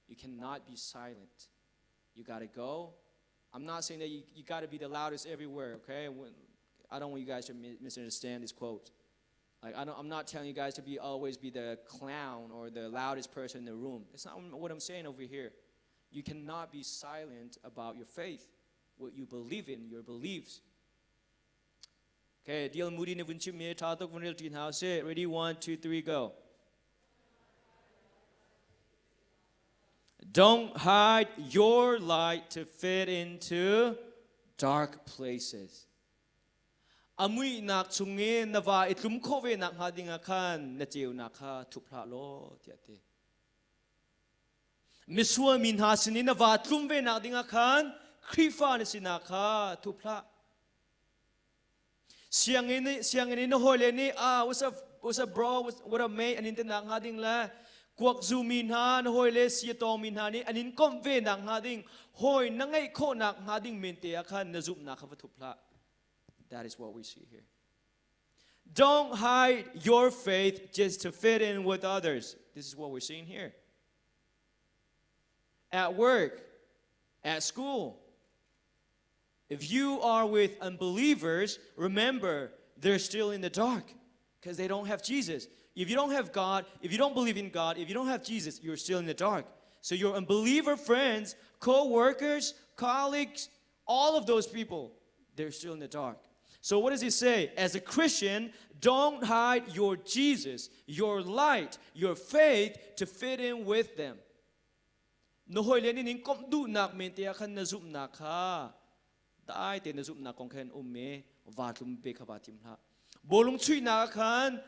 you cannot be silent. You gotta go. I'm not saying that you gotta be the loudest everywhere, okay? I don't want you guys to misunderstand this quote. Like I'm not telling you guys to always be the clown or the loudest person in the room. That's not what I'm saying over here. You cannot be silent about your faith, what you believe in, your beliefs. Okay, deal moody ne vunchi me tatok vunil tin house. Ready, 1, 2, 3, go. Don't hide your light to fit into dark places. Amui nak chunge nawa itlum khove nak hadinga khan na cheu nak kha thupla lo tiate misua min ha sini nawa tlum ve nak dinga khan khrifa na sina kha thupla siang ni no hole ni what's up bro what up mate anin te nak hading la kwak zu min ha no hole si tong min ha ni anin kom ve nak hading hoi na ngai kho nak hading min te khan na zup nak kha thupla. That is what we see here. Don't hide your faith just to fit in with others. This is what we're seeing here. At work, at school. If you are with unbelievers, remember, they're still in the dark because they don't have Jesus. If you don't have God, if you don't believe in God, if you don't have Jesus, you're still in the dark. So your unbeliever friends, co-workers, colleagues, all of those people, they're still in the dark. So what does he say? As a Christian, don't hide your Jesus, your light, your faith to fit in with them. Nohoy lenin in kom du nak mentia khan na zup nak ha. Dai te na zup nak kong khan umme vatlum be khabatim ha. Bolung chui na khan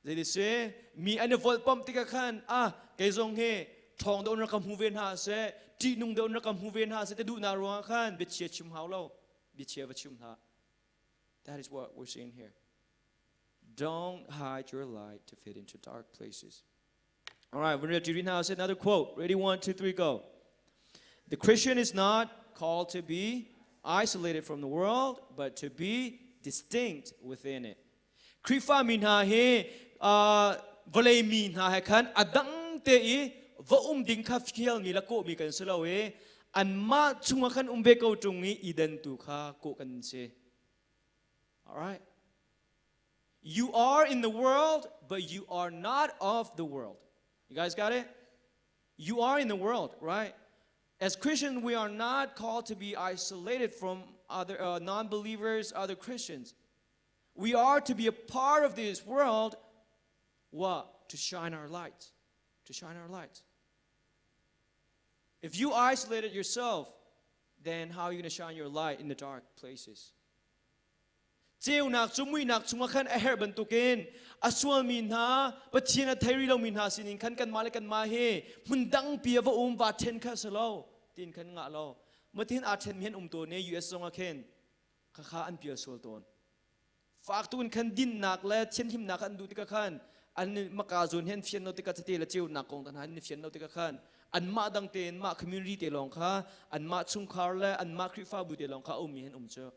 they say mi ane vol pam tika khan kai zong he thong do na kam hu ven ha se ti nung do na kam hu ven ha se te du na ro khan be che chim hau lo be che va chum ha. That is what we're seeing here. Don't hide your light to fit into dark places. All right, we're going to read now another quote. Ready, 1, 2, 3, go. The Christian is not called to be isolated from the world, but to be distinct within it. Krifa min ha he volay min ha he khan adang te I va ding kha fiel ni la ko mi kan selawe an ma chunga khan umbe ko tungi idan tu kha ko kan se. All right. You are in the world, but you are not of the world. You guys got it? You are in the world, right? As Christians, we are not called to be isolated from other non-believers, other Christians. We are to be a part of this world. What? To shine our light. To shine our light. If you isolated yourself, then how are you going to shine your light in the dark places? Cheu nak chumui nak chunga khan a her bantuken aswal min ha pachina thairi lo min ha sinin khan kan male kan ma he mundang pia va va ten kha salo tin khan nga lo matin a ten mian to ne US songa khen kha kha an pia sol ton fak tun khan din nak la chen him nak an du tika khan an maka zon hen fian no tika chate la cheu nak kong tan han ni fian no tika khan an ma dang ten ma community te long kha an ma chung khar la an ma khrifa bu te long kha mi hen cho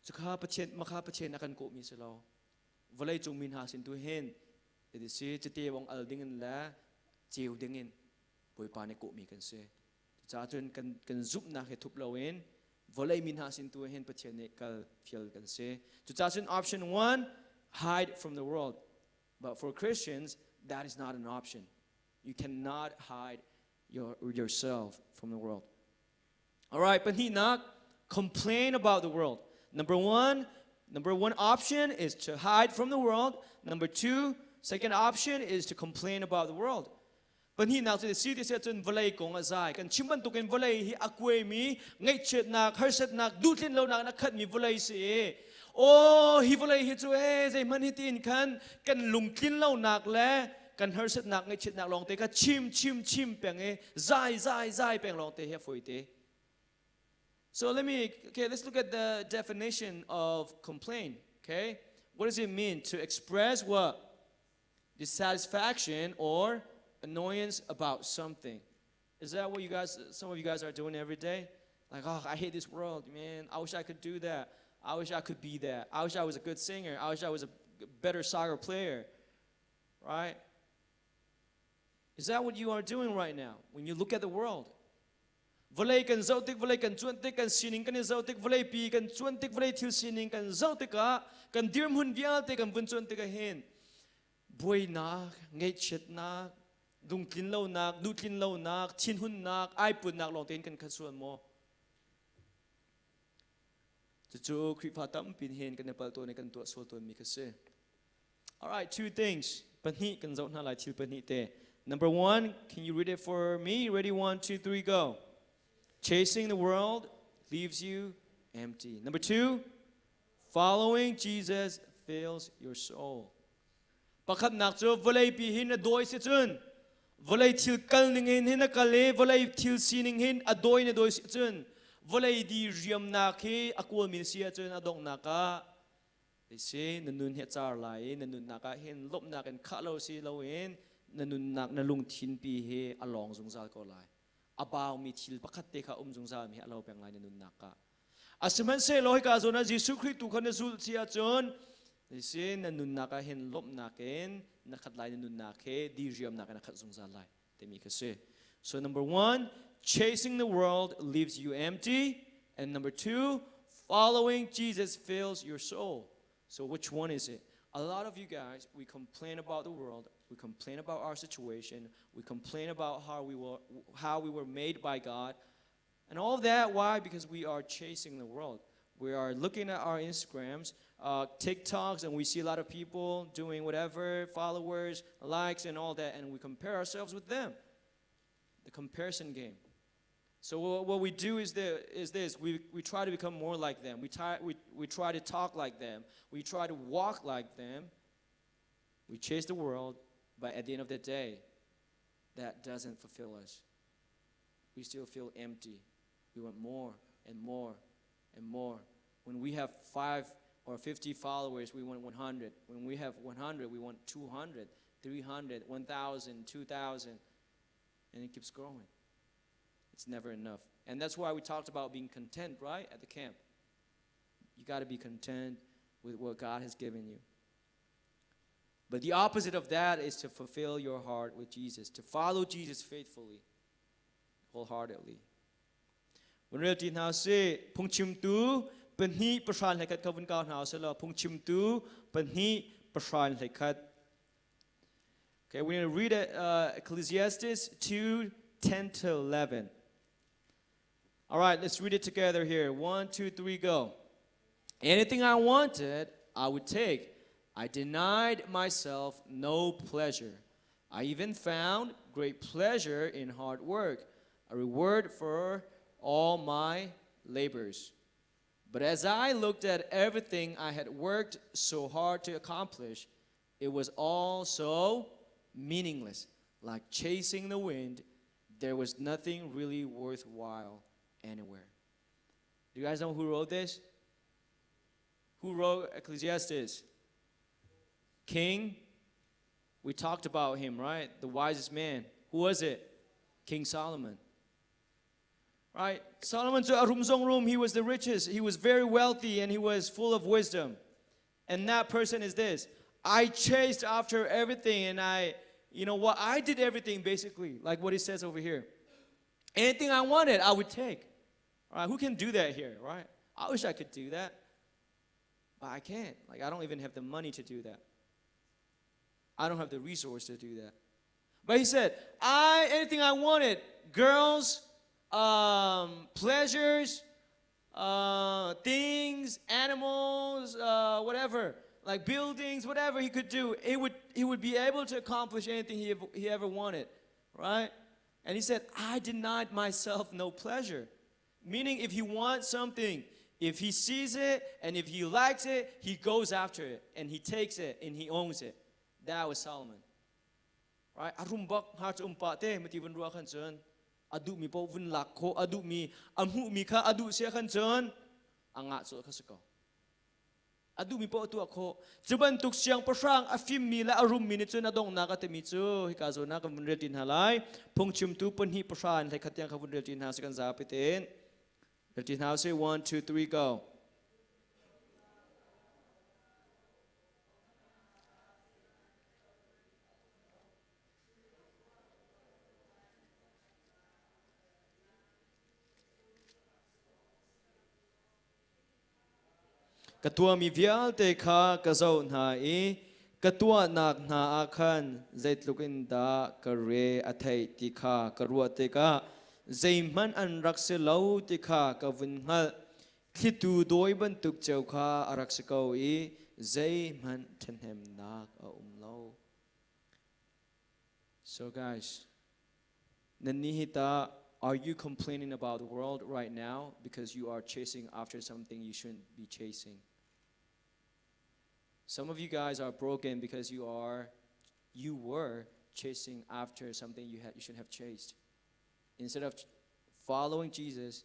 Saka maka pachen akan ko mi salo. Walay chung min ha sin tu hen. Edi si chite wong al dingin la chiu dingin. Boy pa ne ko mi kan se. Cha chun kan zup na he thup lawin. Walay min ha sin tu hen pachen ne kal fiel kan se. Cha chun option 1, hide from the world. But for Christians, that is not an option. You cannot hide yourself from the world. All right, but he not complain about the world. Number one option is to hide from the world. Number 2, second option is to complain about the world. ปัญหาหนักสุดสิ่งที่เสียจนวลัยกงอาใจกันชิมันตุกันวลัยที่อักเวมีไงเช็ดหนักฮาร์เช็ดหนักดูดลิ้นเราหนักนักขัดมีวลัยสิโอ้ฮิวลัยฮิจูเอใจมันฮิตินกันลุงลิ้นเราหนักและกันฮาร์เช็ดหนักไงเช็ดหนักลองเตะกันชิมเปียงใจเปียงลองเตะเฮียฟุยเตะ So let's look at the definition of complain. Okay, what does it mean to express what dissatisfaction or annoyance about something? Is that what some of you guys are doing every day? Like, oh, I hate this world, man. I wish I could do that. I wish I could be that. I wish I was a good singer. I wish I was a better soccer player. Right? Is that what you are doing right now when you look at the world? Vlei kan zautik vlei kan chuantik kan sining kan zautik vlei pi kan chuantik vlei thil sining kan zautika kan dirm hun vial te kan vun chuantik a hen boi nak ngei chet nak dung tlin lo nak du tlin lo nak chin hun nak ai pun nak long ten kan khasuan mo chu khri pha tam pin hen kan nepal to ne kan to sol ton mi ka se. All right, two things panhi kan zaut na lai thil panhi te. Number 1, can you read it for me? Ready? 1, 2, 3, go. Chasing the world leaves you empty. Number 2, following Jesus fills your soul. Pakhat nak cho volay pi hin adoy si chun. Volay til kal ning hin akale, volay til sining hin adoy na doy si chun. Volay di riam na ki akwal min siya chun adong naka. They say nanun het char lai, nanun naka hin lop nak en kalo si lawin, nanun nak nalung tin pi he along zung zal ko lai. Abaw mi til pakat te ka zung zal mi alaw peng lai nanun naka. Asiman se lohi ka zona Jesu Christ tu kan zul siya chun. They say nanun naka hin lop naken nakat lai nanun nake di riam naka nakat zung zal lai. Temi ka se. So number 1, chasing the world leaves you empty, and number 2, following Jesus fills your soul. So which one is it? A lot of you guys, we complain about the world, we complain about our situation, we complain about how we were made by God, and all of that. Why? Because we are chasing the world. We are looking at our Instagrams, TikToks, and we see a lot of people doing whatever, followers, likes, and all that, and we compare ourselves with them. The comparison game. So what we do is this. We try to become more like them. We try to talk like them. We try to walk like them. We chase the world, but at the end of the day, that doesn't fulfill us. We still feel empty. We want more and more and more. When we have 5 or 50 followers, we want 100. When we have 100, we want 200, 300, 1,000, 2,000, and it keeps growing. It's never enough. And that's why we talked about being content, right, at the camp. You got to be content with what God has given you. But the opposite of that is to fulfill your heart with Jesus, to follow Jesus faithfully, wholeheartedly. When real tin how say phung chim tu pen hi prashan lai khat kavun kaw how se la phung chim tu pen hi prashan lai khat. Okay, we're going to read Ecclesiastes 2:10-11. All right, let's read it together here. 1, 2, 3, go. Anything I wanted, I would take. I denied myself no pleasure. I even found great pleasure in hard work, a reward for all my labors. But as I looked at everything I had worked so hard to accomplish, it was all so meaningless. Like chasing the wind, there was nothing really worthwhile anywhere. Do you guys know who wrote this? Who wrote Ecclesiastes? King. We talked about him, right? The wisest man. Who was it? King Solomon. Right? Solomon's room, he was the richest. He was very wealthy and he was full of wisdom. And that person is this. I chased after everything and I did everything basically, like what he says over here. Anything I wanted, I would take. All right, who can do that here, right? I wish I could do that, but I can't. Like, I don't even have the money to do that. I don't have the resource to do that. But he said, anything I wanted, girls, pleasures, things, animals, whatever, like buildings, whatever he could do, he would be able to accomplish anything he ever wanted, right? And he said, I denied myself no pleasure. Meaning, if he wants something, if he sees it and if he likes it, he goes after it and he takes it and he owns it. That was Solomon. Right? Arumbak harus umpate mati vun ruah kan chen. Adu mi po vun lakho adu mi amhu mi kha adu sia kan chen. Angat so khasako. Adu mi po tu akho. Chuban tuk siang pasang afim mi la arum mi ni chen adong na ka te mi chu hikazo na ka vun rel tin halai. Pong chum tu pon hi pasan lai khatyang ka vun rel tin ha sekan za piten. Rel tin ha say 1 2 3 go. Katua mi vial te kha kazau na katua nak na akhan zait lukin da kare athai ti kha karua te ka zaiman an rakse lau ti kha kavun hal khitu doi ban tuk cheu kha araksikau zaiman thenhem nak a umlo. So guys, nanihita, are you complaining about the world right now because you are chasing after something you shouldn't be chasing? Some of you guys are broken because you were chasing after something you shouldn't have chased. Instead of following Jesus,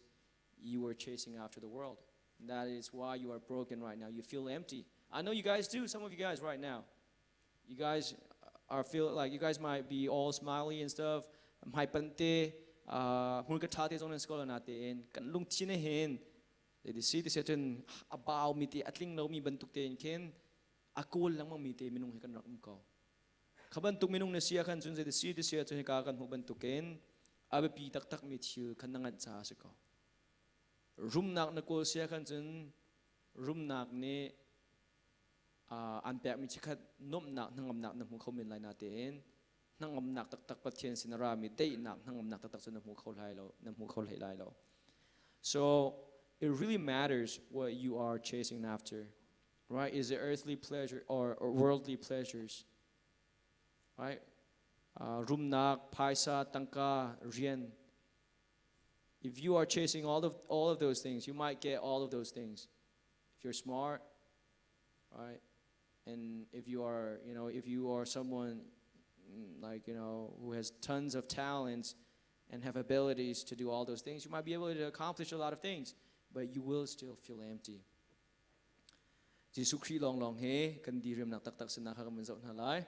you were chasing after the world. And that is why you are broken right now. You feel empty. I know you guys do. Some of you guys right now, you guys feel like you guys might be all smiley and stuff. Mai pante hulka thate zon scholar natin kan lung tinahin. They see this certain about miti atling no mi bantuk ten ken akol lang mamite minung hikan rakum ko. Kabantuk minung na siya kan sun see this siya to hikakan hu bantuken abe pi tak tak mitiu kan nangat sa ko. Room nak na ko siya kan sun room nak ni anpek mi chikat nom nak nangam nak na mu khomin lai natin nangam nak tak tak patien sinarami day nak nangam nak tak tak sun na mu khol lai lo. So it really matters what you are chasing after, right? Is it earthly pleasure or worldly pleasures, right? Room nak paisa tangka rian. If you are chasing all of those things, you might get all of those things. If you're smart, right? And if you are someone who has tons of talents and have abilities to do all those things, you might be able to accomplish a lot of things, but you will still feel empty. Jesu Christ long he kan dirim nak tak tak sena ka menzo halai.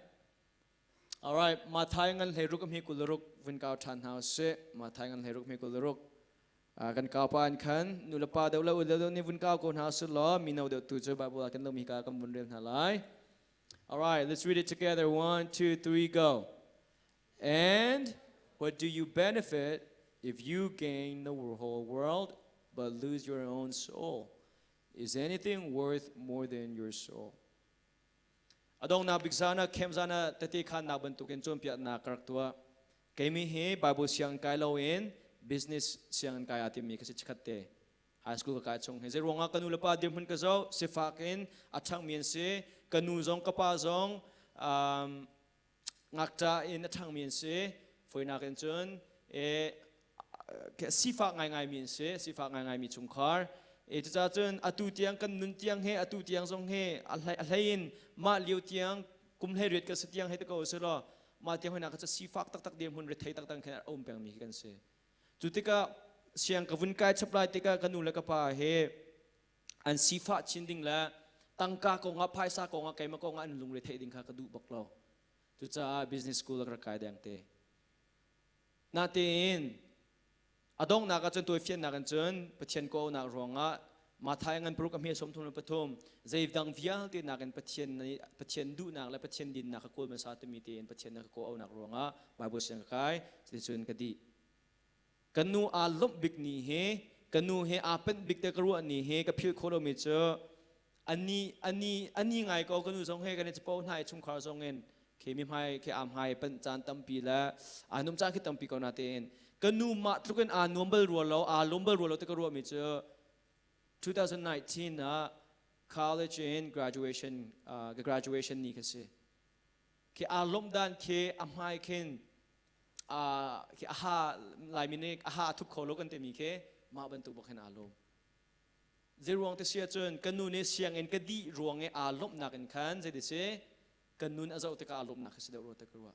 All right, mathai ngan heruk am hi kuluruk vin kau than house se mathai ngan heruk mi kuluruk kan kau pan khan nulapa deula udeu ni vin kau kon house lo minau de tu je Bible kan lo mi ka kam vin rem halai. All right, let's read it together. 1 2 3 go. And what do you benefit if you gain the whole world but lose your own soul? Is anything worth more than your soul? Adong na bigsana kemzana tati khan na bantukin chom piat na karaktua. Kemi he Bible siyang kai lawin business siyang kai atim mi kasi chikatte. High school ka chong he zerwanga kanula pa dim hun kazo sifakin atang mien se kanu zong kapa zong ngakta in atang mien se foi na ken chun sifak ngai mien se sifak ngai mi chungkhar itu chun atu tiang kan nun tiang he atu tiang zong he alhain ma liu tiang kum he ret ka setiang he ta ko se lo ma tiang hona ka sifak tak tak dem hun ret thai tak tak khen om peng mi kan se chutika siang ka vun kai chaplai tika kanula ka pa he an sifa chinding la tangka ko nga phaisa ko nga kai ma ko nga an lung ret thai ding kha ka du baklo chu cha business school ka kai dang te natin adong na ka chun tu fian na kan chun pathian ko na ronga mathai ngan pruk am he som thun pathum zaiv dang vial ti na kan pathian du na la pathian din na ka ko ma sa te mi ten pathian na ko au na ronga bible sang kai si chun ka di kanu a lop big ni he kanu he apen big te karu ani he ka phil kholo mi cho ani ngai ko kanu song he kan chpo nai chung khar song en ke mi mai ke am hai pan chan tam pi la anum cha ki tam pi ko na ten kanu ma truken a lombal rolo te karu mi cho 2019 college and graduation ni kase ke alom dan ke am hai ken ki aha lai minik aha thuk kholo kan te mi ke ma ban tu bokhen alom je ruang te sia chun kanun e siang en ka di ruang e alom nak en khan je de se kanun azau te ka alom nak se de ro te kruwa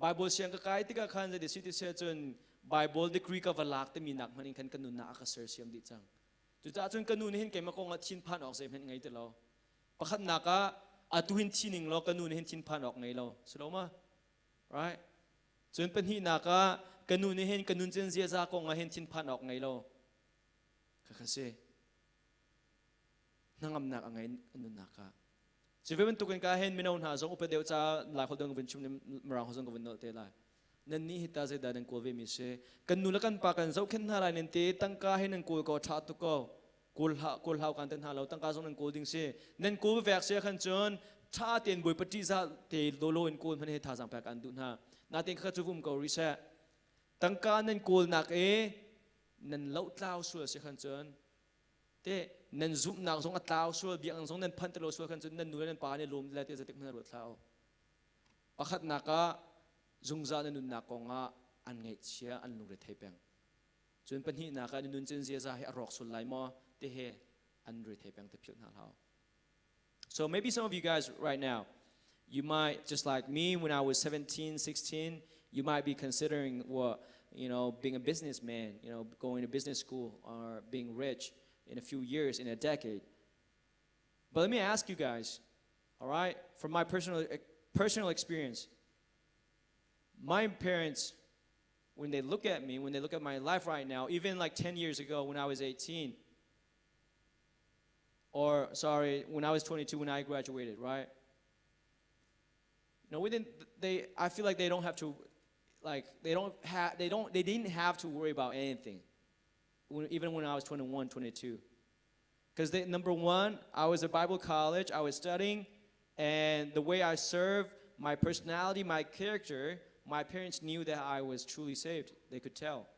Bible siang ka kai te ka khan je de si te sia chun Bible decree ka valak te mi nak manin khan kanun na ka ser siam di chang chu cha chun kanun hin ke ma ko nga chin phan ok se hen ngai te lo pakhat na ka atuhin chining lo kanun hin chin phan ok ngai lo seloma right chun pen hi na ka kanun hen kanun chen zia za ko nga hen chin phan ok ngai lo ka khase nangam nak angai kanun na ka Sivemen tuken ka hen minaw na zong upadeu cha la khodong bin chum marang hozong bin no te la nan ni hita ze da den kolve mi se kan nula kan pa kan zau khen na la nen te tang ka hen an kol ko tha tu ko kol hau kan ten ha lo tang ka zong nan kol ding se nen kol vek se khan chon tha ten boi pati za te lo lo en kol phan he tha jang pa kan du na na ten kha chu vum ko ri se tang ka nen kol nak e nan lo tlau su se khan chon te nan zoom nak zong atlaw so biang zong nan phan telo so khan chun nan nu nan pa ne lom la te zatek man ro thlaw pakhat naka zungza nan nun na ko nga an ngai chia an lu re thepeng chun pan hi naka nun chen zia za he arok sul lai mo te he an re thepeng te phil na law so maybe some of you guys right now you might just like me when I was 17 16 you might be considering what being a businessman going to business school or being rich in a few years, in a decade. But let me ask you guys, all right, from my personal experience, my parents, when they look at me, when they look at my life right now, even like 10 years ago when I was 18, or sorry, when I was 22 when I graduated, right? I feel like they don't have to, like they didn't have to worry about anything. Even when I was 21, 22. Because number one, I was at Bible college, I was studying, and the way I serve, my personality, my character, my parents knew that I was truly saved. They could tell.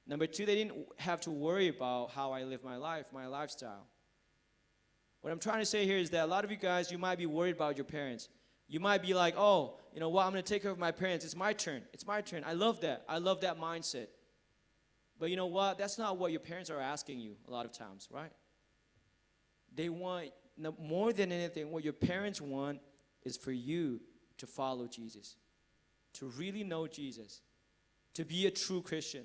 Number two, they didn't have to worry about how I live my life, my lifestyle. What I'm trying to say here is that a lot of you guys, you might be worried about your parents. You might be like, oh, you know what, I'm going to take care of my parents. It's my turn. It's my turn. I love that. I love that mindset. But you know what? That's not what your parents are asking you a lot of times, right? They want, more than anything, what your parents want is for you to follow Jesus, to really know Jesus, to be a true Christian.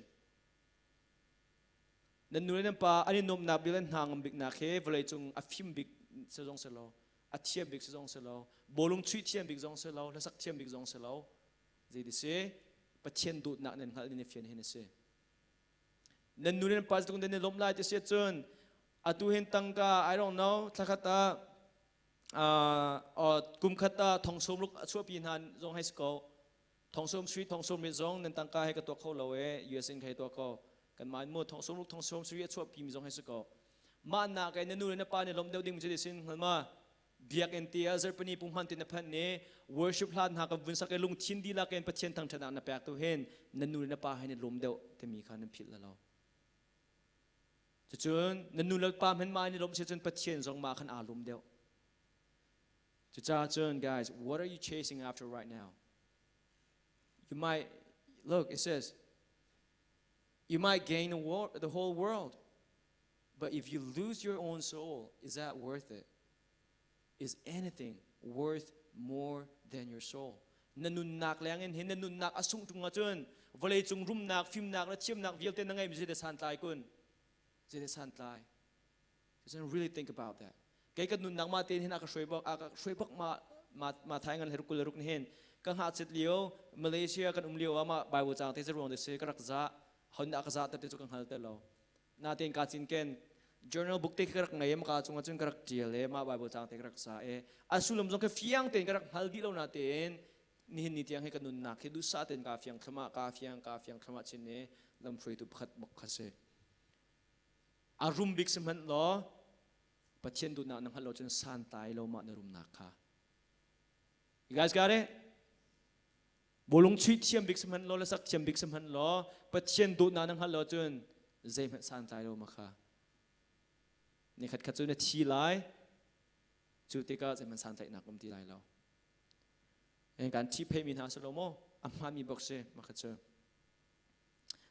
Nanulan pa ani nom na bilan hangam big na khe volay chung afim big sa zong selo, atia big sa zong selo, bolong chui tian big zong selo, lasak tian big zong selo. Jadi se patien dut nak nen hal ni fian hin se. Nanulan pas tung den lom lai te se chun atuhin tangka I don't know thakata kumkhata thongsom luk chuapin han zong high school thongsom street thongsom mi zong nen tangka he ka to kho lowe usin khai to ko kan man mo thongsom luk thongsom street chuapi mi zong high school ma na kai nanulan pa ni lom deu ding je sin ma biak en tia zer pani pum han tin phan ne worship hlan ha ka bun sa ke lung thin di la ken patchen thang thana na pak tu hen nanulan pa he ni lom deu te mi khan phil la lo chun nanulan pa men ma ni lom se chun patchen zong ma khan a lom deu chun guys, what are you chasing after right now? You might look, it says you might gain the whole world, but if you lose your own soul, is that worth it? Is anything worth more than your soul? Nanun nak langin hin nanun nak asung tunga chun volay chung rum nak film nak la chim nak vialte na ngai bi de san tai kun je de san tai. Doesn't really think about that. Kay kad nun nang matin hin aka shwebak ma thai ngan heruk kuluruk ni hin kang hat sit liu Malaysia kan umliu ama Bible chang te zerong de se karak za hon aka za te chu kang hal te lo natin ka chin ken journal book te karak ngai ma ka chung karak tiel e ma Bible chang te karak sa e asulum jong ke fiang ten karak hal di lo natin ni hin ni tiang he kan nun nak he du sa ten ka fiang khama chin ne lam throi tu phat mok khase arum big seman lo patchen du na nang halo chun san tai lo ma na rum na kha. You guys got it? Bolong chui thiam big seman lo la sak thiam big seman lo patchen du na nang halo chun zai san tai lo ma kha. Ni khat khat chun thi lai chu te ka zai man san tai na kum ti lai lo. En kan thi phe min ha so lo mo amami bokse makatso.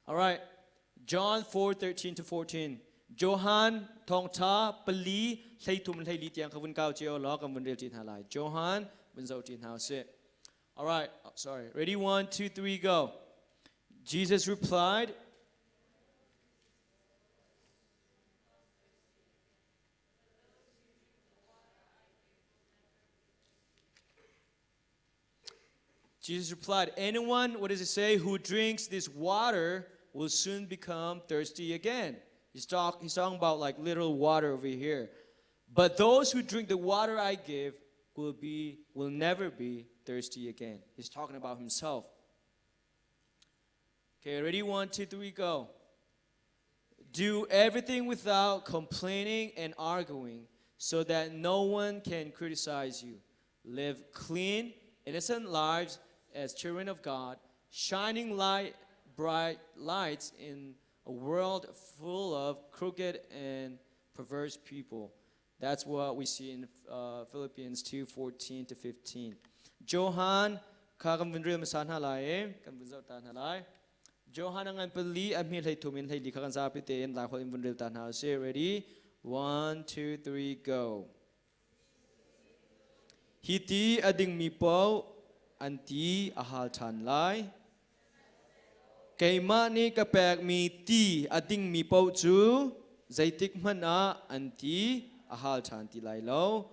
All right, John 4:13 to 14. Johan thong cha pali hlei tum hlei li tiang khavun kau cheo lo kam vun rel tin halai. Johan bun zau tin hao se. All right, sorry. Ready? 1, 2, 3, go. Jesus replied, anyone, what does it say, who drinks this water will soon become thirsty again. He's talking about like literal water over here. But those who drink the water I give will never be thirsty again. He's talking about himself. Okay, ready? 1, 2, 3, go. Do everything without complaining and arguing, so that no one can criticize you. Live clean, innocent lives as children of God, shining bright lights in a world full of crooked and perverse people. That's what we see in Philippians 2:14 to 15. Johan, kakam vinril masan halai, kan vinzau tan halai. Johan angan peli amil hai tumin hai likakan zapite in la khol vinril tan halai. Ready? 1, 2, 3, go. Hiti ading mi po anti ahal tan lai. Kaima ni kapek mi ti ading mi po chu zaitik mana anti ahal tan ti lai lo.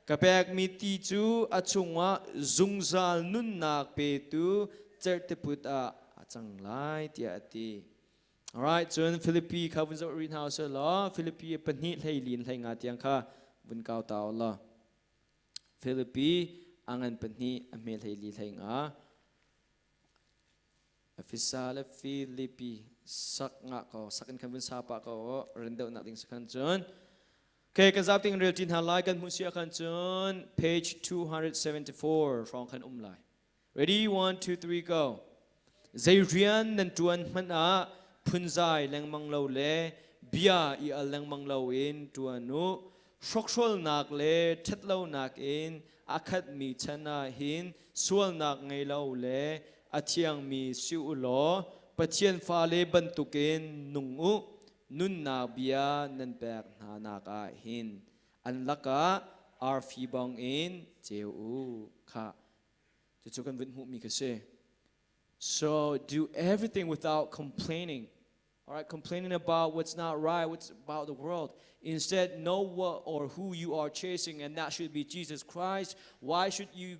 Kapek mi ti chu achunga zungzal nun nak pe tu certiput a achang lai ti ati. Alright, so in Philippi ka vun zo rin house lo. Philippi panit lai lin lai nga tiang ka vun kau tao lo. Philippi angan panit amel lai li lai nga. Afisala Philippi sak nga ko sakin kan vun sapa ko rendo na ting sakan chun. Okay, kazap ting real tin halai kan musia kan chun page 274 from kan umlai. Ready? 1, 2, 3, go. Zairian nan tuan man a punzai leng mang lo le bia I al leng mang lo in tuanu shokshol nak le tetlo nak in akhat mi chana hin sual nak ngai lo le atiang mi siu lo patien fa le bantukin nungu nun na bia nan pek na naka hin an laka ar fibang in jeu kha chukan vin hu mi ka se. So do everything without complaining. All right, complaining about what's not right, what's about the world. Instead, know what or who you are chasing, and that should be Jesus Christ. Why should you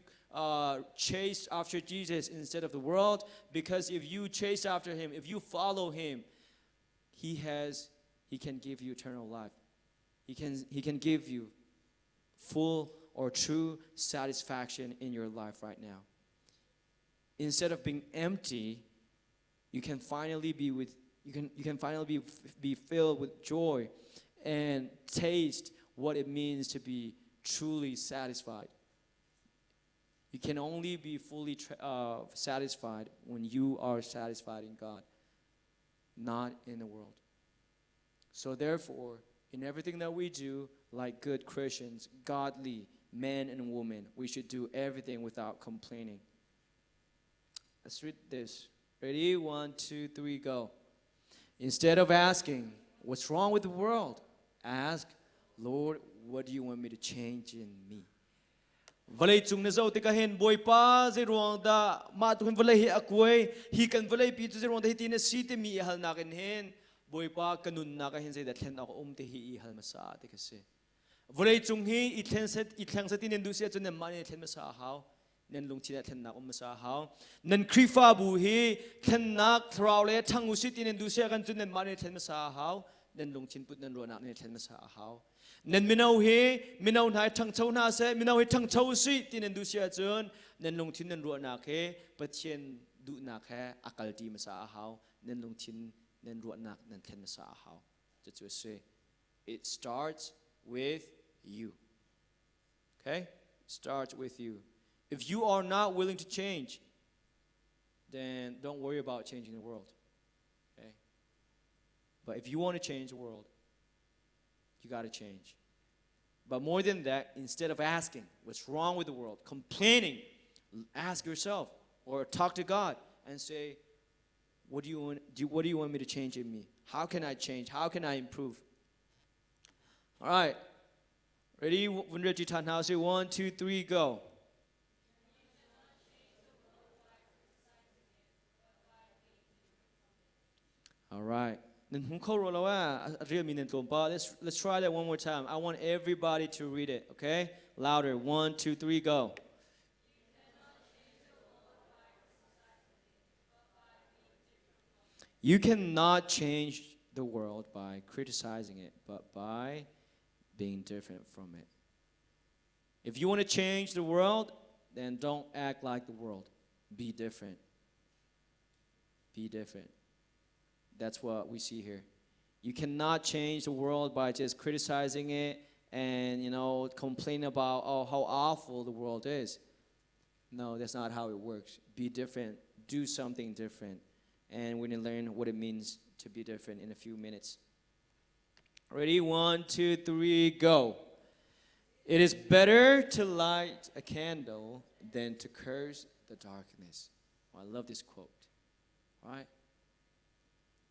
chase after Jesus instead of the world? Because if you chase after Him, if you follow Him, He can give you eternal life. He can give you full or true satisfaction in your life right now. Instead of being empty, you can finally be filled with joy and taste what it means to be truly satisfied. You can only be fully satisfied when you are satisfied in God, not in the world. So therefore, in everything that we do, like good Christians, godly men and women, we should do everything without complaining. Let's read this. Ready? 1, 2, 3, go. Instead of asking, what's wrong with the world? Ask, Lord, what do you want me to change in me? Valay chung na zau tika hen boy pa zirong da ma tu hen valay hi akway hi kan valay pi tu zirong da hiti na siti mi ihal na kin hen boy pa kanun na ka hen say that hen ako te hi ihal masa ati kasi. Valay chung hi itlang sa tinendu siya chun na mani itlang masa haw. Nen lung china ten nak masa haw nen krifa bu hi ten nak thrau le thang usit in du sia kan chun nen mani ten masa haw nen lung chin put nen ro nak ne ten masa haw nen minau nai thang chau na se minau hi thang chau si tin du sia chun nen lung chin nen ro nak he patien du nak he akal ti masa haw nen lung chin nen ro nak nen ten masa haw just say it starts with you. Okay, starts with you. If you are not willing to change, then don't worry about changing the world. Okay? But if you want to change the world, you got to change. But more than that, instead of asking what's wrong with the world, complaining, ask yourself, or talk to God and say, what do you want me to change in me? How can I change? How can I improve? All right. Ready? Now say 1, 2, 3, go. All right. Let's try that one more time. I want everybody to read it, okay? Louder. 1, 2, 3, go. You cannot change the world by criticizing it, but by being different from it. If you want to change the world, then don't act like the world. Be different. Be different. That's what we see here. You cannot change the world by just criticizing it and, complain about, how awful the world is. No, that's not how it works. Be different. Do something different. And we're going to learn what it means to be different in a few minutes. Ready? 1, 2, 3, go. It is better to light a candle than to curse the darkness. Oh, I love this quote. All right?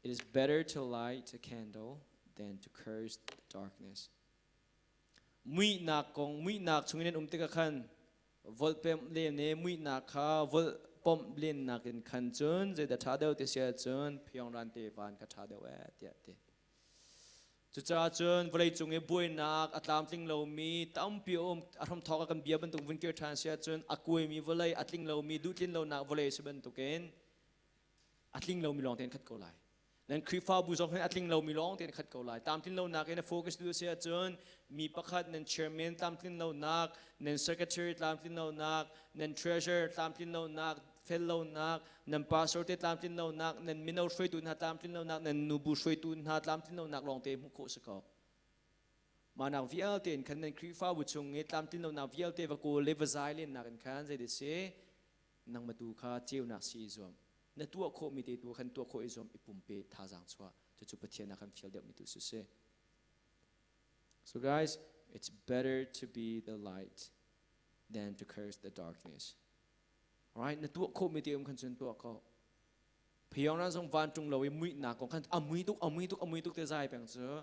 It is better to light a candle than to curse the darkness. Mui nak kong mui nak chungin umtika khan vol pem le ne mui nak kha vol pom blin nak in khan chun je da thadeu te sia chun phiong ran te van ka thadeu te te chu cha chun volei chunge boi nak atlam tling lo mi tam pi athom thoka kan bia ban tung vin kir than sia chun akui mi volei atling lo mi du tin lo nak volei se ban tuken atling lo mi long ten khat ko lai nan krifa bu zong atling lo mi long ten khat ko lai tam tin lo nak en focus du sia chun mi pakhat nan chairman tam tin lo nak nan secretary tam tin lo nak nan treasurer tam tin lo nak fellow nak nan pastor te tam tin lo nak nan minor shui tu na tam tin lo nak nan nubu shui tu na tam tin lo nak long te mu ko sa ko manang vial ten kan nan krifa bu chung e tam tin lo na vial te va ko leva zailin na kan khan je de se nang matu kha cheu na si zom na tu ko mi te tu khan tu ko izom ipumpe tha jang chwa chu pathian na kan fiel de mi tu su se. So guys, it's better to be the light than to curse the darkness. Alright, na tu ko mi te kan chun tu ko phiong na song van tung lo i mui na ko kan amui tuk te zai pang chu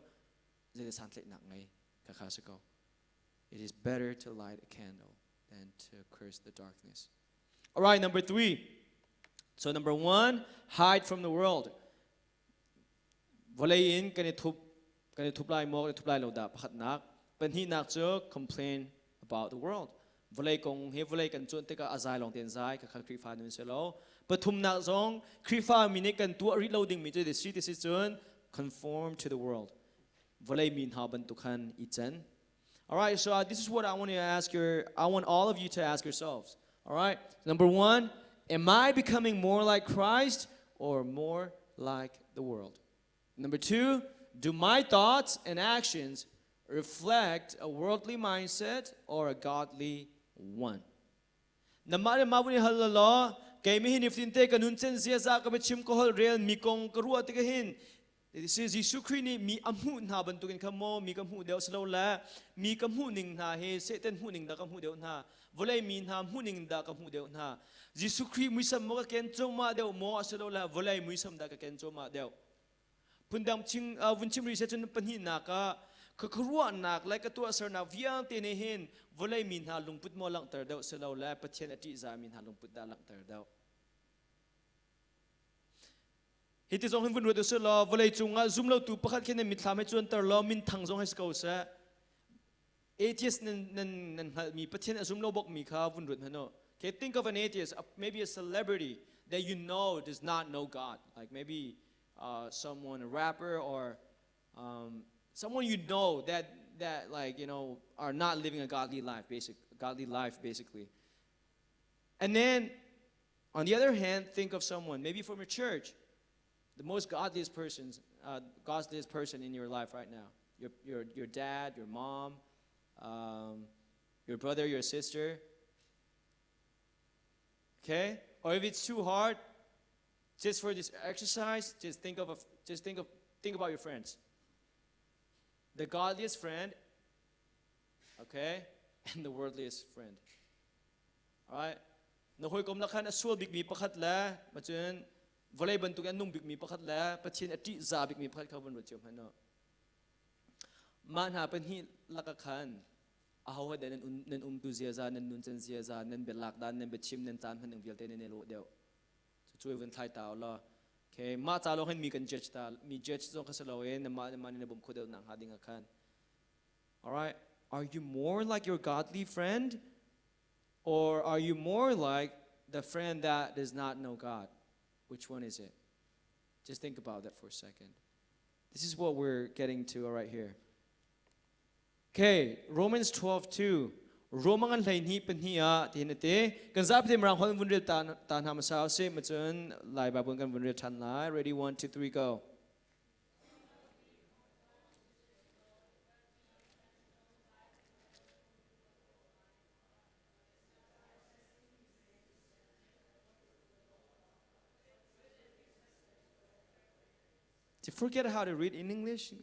je de san tle nak ngai ka kha se ko. It is better to light a candle than to curse the darkness. Alright, number 3. So number 1, hide from the world. Volei in kan thup lai mo kan thup lai lo da pakhat nak pan hi nak chu complain about the world. Volei kong he volei kan chun te ka azai long ten zai ka khri fa nun se lo pathum nak zong khri fa mi ne kan tu ri loading mi je de si this is chun conform to the world. Volei min ha ban tu khan I chan. All right, so this is what I want all of you to ask yourselves. All right? Number 1, am I becoming more like Christ or more like the world? Number 2, do my thoughts and actions reflect a worldly mindset or a godly one? Namare mabuni halalo kay mi hinifinte kanun chen sia za ka chim ko hol real mi kong karua te hin. This is Jisu Christ mi amhu na ban tukin kamo mi kamhu deu slo la mi kamhu ning na he satan hu ning da kamhu deu na volei mi na hu ning da kamhu deu na Jisu Christ mi sam mo ka ken choma deu mo aslo la volei mi sam da ka ken choma deu pundam ching vun chim ri se chun panhi na ka khruwa nak like tu asar na viang te ne hin volei min ha lungput mo lang ter deu selo la pathian ati za min ha lungput da lang ter deu hiti zong hin vun ro de selo volei chunga zum lo tu pakhat khen mi thlam he chun ter lo min thang zong has ko sa atheist nan mi pathian azum lo bok mi kha vun ro hano. Okay, think of an atheist, maybe a celebrity that you know does not know God, like maybe someone, a rapper, or someone you know that like are not living a godly life, basically. And then, on the other hand, think of someone, maybe from your church, the most godliest person in your life right now, your dad, your mom, your brother, your sister. Okay, or if it's too hard, just for this exercise, just think about your friends. The godliest friend, okay, and the worldliest friend. All right, na hoi kom lakhan aswal big mi pakhat la ma chen volei ban tu kan nung big mi pakhat la pathin ati za big mi pakhat khawan ro chom hano man ha pen hi lakakhan a hawa den nen tu zia za nen nun chen zia za nen belak dan nen bechim nen tan han vial te nen lo deu chui wen thai taw la ke ma cha lo hen mi kan judge ta mi judge zong khasalo en na ma ne bum khodel nang ha ding khan all right are you more like your godly friend or are you more like the friend that does not know God which one is it just think about that for a second this is what we're getting to right here okay Romans 12:2 Romangan lain hi pen hi a tinate kan zap them rang hol vunril tan ham sao se ma chun lai ba bun kan vunril than lai ready 1 2 3 go to forget how to read in English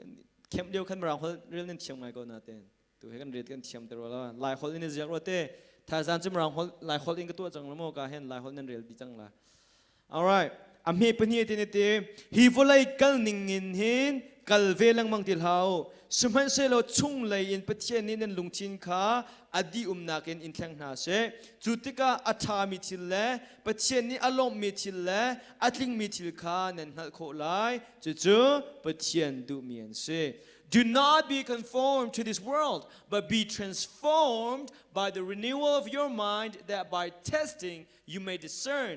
kem dio kan rang hol real nen thiam ngai go na ten tu he kan read kan thiam ter la lai hol in jak rote tha zan chim rang hol lai hol in ka tu chang mo ka hen lai hol nen real di chang la all right am he pani tinate hi volai kal ning in hin kal velang mang til hau sumhan se lo chung lai in pathian ni nen lungchin kha adi nakin in thlang na se chutika atha mi thil le pathian ni alom mi thil le atling mi thil kha nen hal kho lai chu pathian du mian se do not be conformed to this world but be transformed by the renewal of your mind that by testing you may discern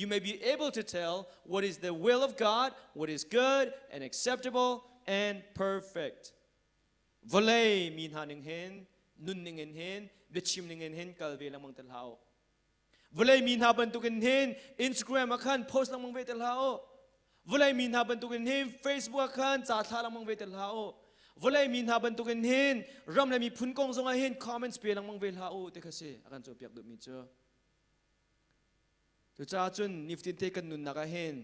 you may be able to tell what is the will of God what is good and acceptable and perfect volei min haning hen nun ning hen bechim ning hen kalve lang mang talhao volei min ha ban tukin hen Instagram akhan post lang mang ve talhao volei min ha ban tukin hen Facebook akhan cha tha lang mang ve talhao volei min ha ban tukin hen ram la mi phun kong zonga hen comments pe lang mang ve lhao te khase akan cho piak du mi cho tu cha chun niftin te kan nun naka hen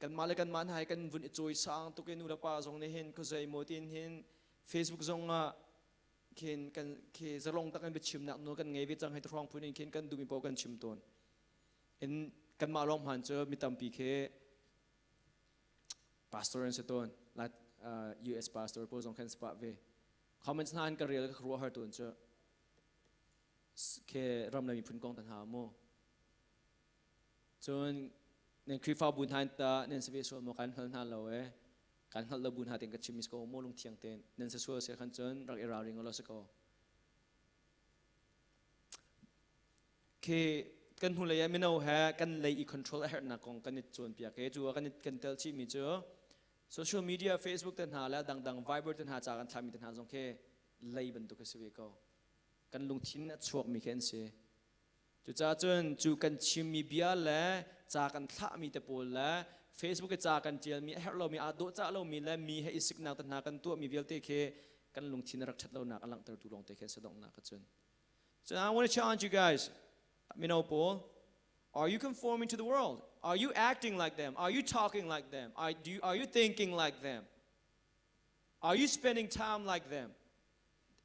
kan male kan man hai kan vun choi sang tu ke nu la pa zong ne hen ko zai motin hen Facebook zonga ken kan ke zalong ta kan bechim nak no kan ngei vi chang hai throng punin ken kan du mi po kan chim ton en kan ma lom han cho mi tam pi khe pastor en seton la US pastor po zong kan spa ve comments nan ka real ka khruwa har ton cho ke ram la mi phun kong tan ha mo chon nen krifa bun han ta nen se so mo kan hal na lo kan hal lo bun ha ten ka chimis ko mo lung thiang ten nen se so se khan chon rak era ring lo se ko ke kan hu le ya mino ha kan lei I control her na kong kan chon pia ke chu kan tel chi mi chu social media Facebook ten ha la dang dang Viber ten ha cha kan thami ten ha jong ke lei ban tu ka se ko kan lung thin na chuak mi khen se chu cha chun chu kan chim mi bia la cha kan thla mi te pol la Facebook ke cha kan chel mi her lo mi a do cha lo mi la mi he isik na tan na kan tu mi vel te khe kan lung thin rak that lo na alang ter tu long te khe sa dong na ka chun so I want to challenge you guys me know Paul are you conforming to the world are you acting like them are you talking like them are you thinking like them are you spending time like them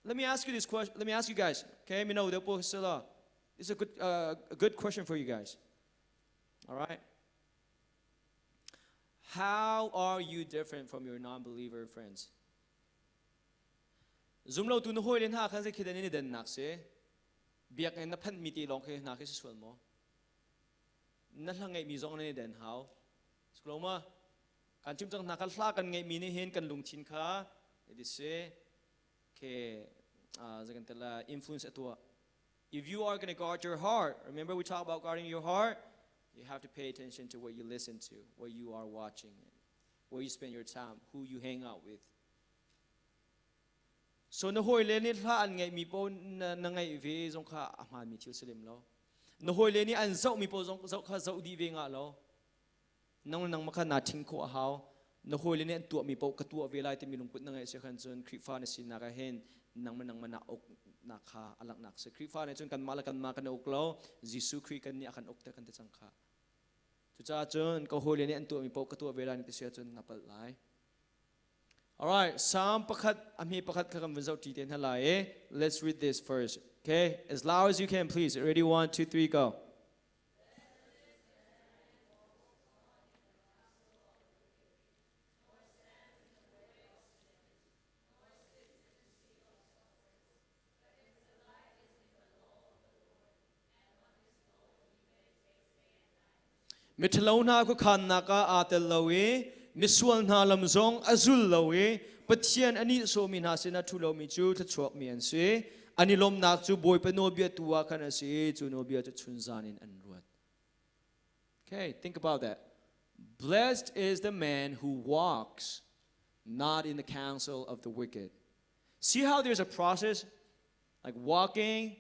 let me ask you this question let me ask you guys okay me know the Paul sala it's a good question for you guys all right how are you different from your non-believer friends zoom lo tu no hoi len ha khan se khidan ni den nak se biak na phan mi ti long khe na khe swal mo na hlangai mi zong ne den how skloma kan chim chang na kal hla kan ngai mi ni hen kan lung chin kha it is se ke zagan tela influence atwa if you are going to guard your heart remember we talk about guarding your heart you have to pay attention to what you listen to what you are watching where you spend your time who you hang out with so na hoi le ni hla an ngai mi po na ngai ve jong kha aman mi thil selim lo na hoi le ni an zau mi po jong zau kha zau di ve nga lo nang makha na thing kho haw na hoi le ni an tu mi po ka tu ve lai te mi lung put na ngai se khan chun khri fa na sin na ka hen nang mana ok na kha alak nak se khri fa na chun kan mala kan ma kan ok lo jisu khri kan ni akan ok ta kan te chang kha chu cha chun ko hoi le ni an tu mi po ka tu ve lai ni te se chun napal lai all right sam pakhat ami pakhat ka kan zau ti ten halai let's read this first okay as loud as you can please ready 1 2 3 go มิทลาวนาก็ขันนักอาเตลลาเวมิสวลนาลำซองอาซุลลาเวปะเทียนอันนี้โซมินาสินะทุลามิจูทัดชวกมีอันเสอันนี้ลมนักจูบอยเป็นโนเบียตัวกันเสจูโนเบียจะชุนซานินอันรวด Okay, think about that. Blessed is the man who walks not in the counsel of the wicked. See how there's a process? Like walking,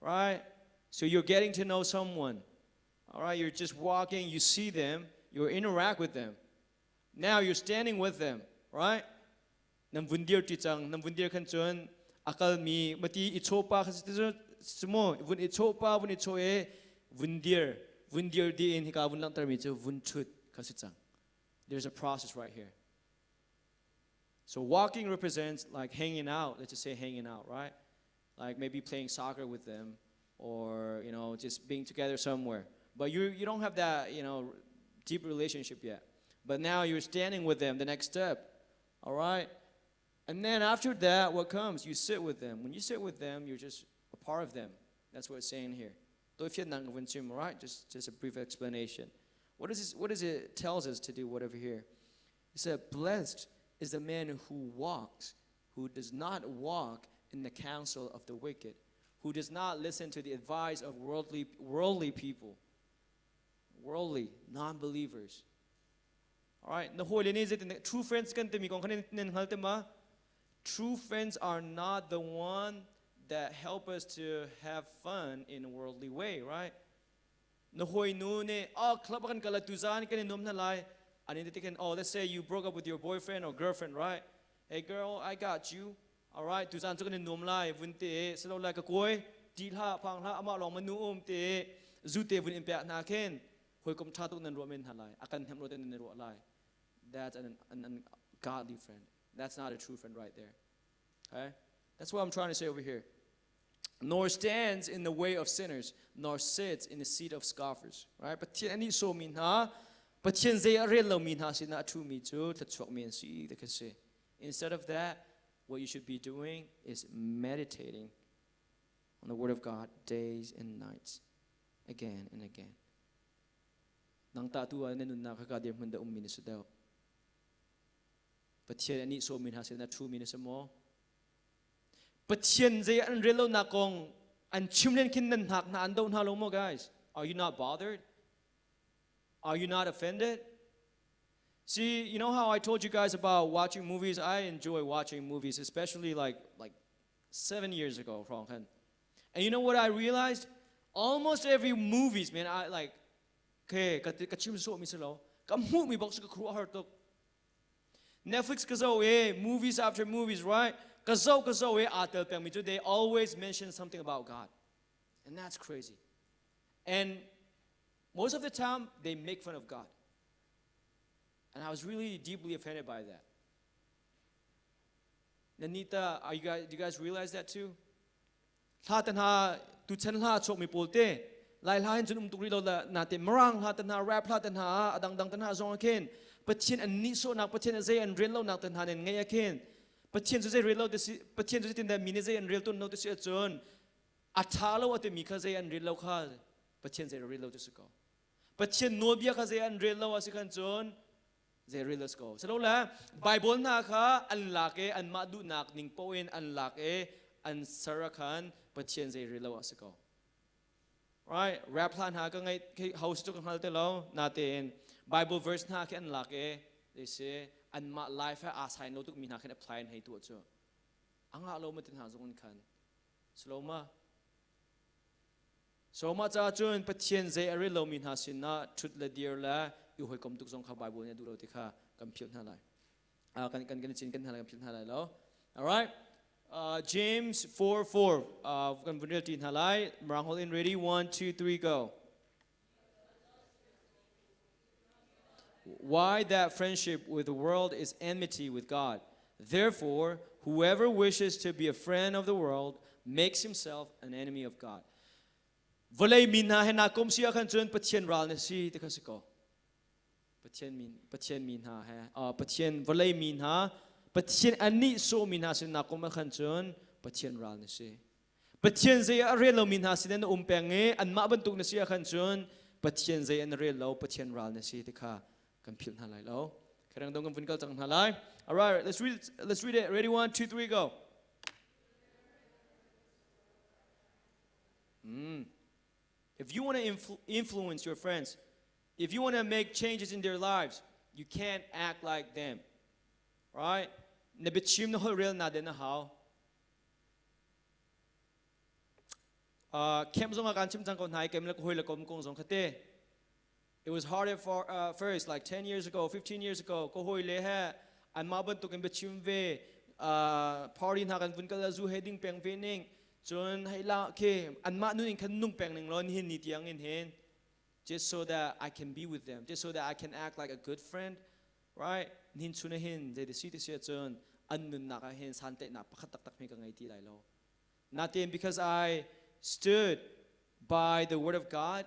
right? So you're getting to know someone. All right, you're just walking, you see them, you interact with them. Now you're standing with them, right? Nam vundir tichang, nam vundir kanchon, akal mi mati ichopa kasi sumo, vun ichopa, vun ichoe, vundir. Vundir di in hika vun lang termi chu vun chut kasi chang. There's a process right here. So walking represents like hanging out. Let's just say hanging out, right? Like maybe playing soccer with them, or just being together somewhere. But you don't have that deep relationship yet. But now you're standing with them. The next step, all right? And then after that, what comes? You sit with them. When you sit with them, you're just a part of them. That's what it's saying here. Right? Just a brief explanation. What does it tells us to do? Whatever here, it said, "Blessed is the man who walks, who does not walk in the counsel of the wicked, who does not listen to the advice of worldly people, worldly non-believers." All right. True friends True friends are not the one that help us to have fun in a worldly way, right? Let's say you broke up with your boyfriend or girlfriend, right? Hey girl, I got you. All right, tuzan chukan nom lai vunte selo lai ka koi dilha phangha ama long manu te zute vun impact na ken hoi kom tha tu nan ro men halai akan hem ro ten ro lai. That's an ungodly friend. That's not a true friend right there. Okay? That's what I'm trying to say over here. Nor stands in the way of sinners, nor sits in the seat of scoffers. Right? But any so min ha, but chen ze re lo min ha sin na tu mi chu ta chok min si de ka se. Instead of that, what you should be doing is meditating on the word of God days and nights, again and again. Nang ta tu an nun na ka ka dir mun da min su daw. But chen ani so min ha sin na tu min sa mo. But chen ze an relo na kong an chimlen kin nan hak na andon halo mo guys. Are you not bothered? Are you not offended? See, you know how I told you guys about watching movies? I enjoy watching movies, especially like 7 years ago. And you know what I realized? Almost every movies, man, I like okay, kachim so misalo. Kamu mi box ka kruwa hartok. Netflix kazo movies after movies, right? Kazo atel pang they always mention something about God. And that's crazy. And most of the time they make fun of God. And I was really deeply offended by that. Nanita, do you guys realize that too? Tanha tu chanha chok mi polte. Lai lain chun tukri lo la nate marang tanha rap tanha adang tanha zong ken. Patien an ni so nak patien zay an ren lo nak tanha nen ngay ken. Patien zay real lo desi patien zay tin da mine zay an real to no desi chun. Athalo ate mika zay an real lo kha. Patien zay real lo desi ko. Patien nobia kha zay an real lo asikan chun. Zay real lo ko. So la Bible na kha an lake an madu nak ning poin an lake an sarakan patien zay real lo asiko. Right? Rap plan ha ka ngay house to kang halte lo natin. Bible verse na ka an lake. They say an ma life ha asay no tuk min ha kan apply an hay tu cho. Ang alo mo tin ha zong kan. Sloma. So ma cha chun patien zay real lo min ha sin na chut la dear la yu hoi kom tuk zong kha Bible ne du lo ti kha compute na lai. Kan chin kan hala compute na lai lo. All right? James 4:4. Kan bunil tin halai. Marang hold in ready. 1, 2, 3, go. Why that friendship with the world is enmity with God. Therefore, whoever wishes to be a friend of the world makes himself an enemy of God. Volay min ha hena kom siya kan chun patien ral na si te kasiko. Patien min ha ha. Patien volay min ha. Patien ani so min ha sin na kom kan chun patien ral na si. Patien zay arelo min ha sin na umpenge an ma bantuk na siya kan chun ปัจเจียนใจอันเรียนเราปัจเจียนรัลเนี่ยสิที่ข้ากันพิลหาไรเราแค่เรื่องตรงกันฟินก็จังหาไร alright let's read it ready 1 2 3 go if you want to influence your friends if you want to make changes in their lives you can't act like them right ในบิดชิมนะฮอเรียลนาเดนนะฮาวเข้มส่งอาการชิมจังคนไทยเก็มแล้วก็คุยแล้วก็มงคงส่งคติ it was harder for first like 10 years ago 15 years ago ก็คุยเลยฮะอันมาบรรทุกกันบิดชิมเวparty หากันวุ่นกันแล้วจู heading เปียงเวนิงจนให้ละเคอันมานู่นขันนุ่งเปียงหนึ่งร้อนหินนิดยังเห็น just so that I can be with them just so that I can act like a good friend right นินชุนเห็นเดี๋ยวสิที่เสียจนอันนุนนักเห็นสันเตนักพักตักตักมีกันไงที่ไรเรา nothing because I stood by the word of God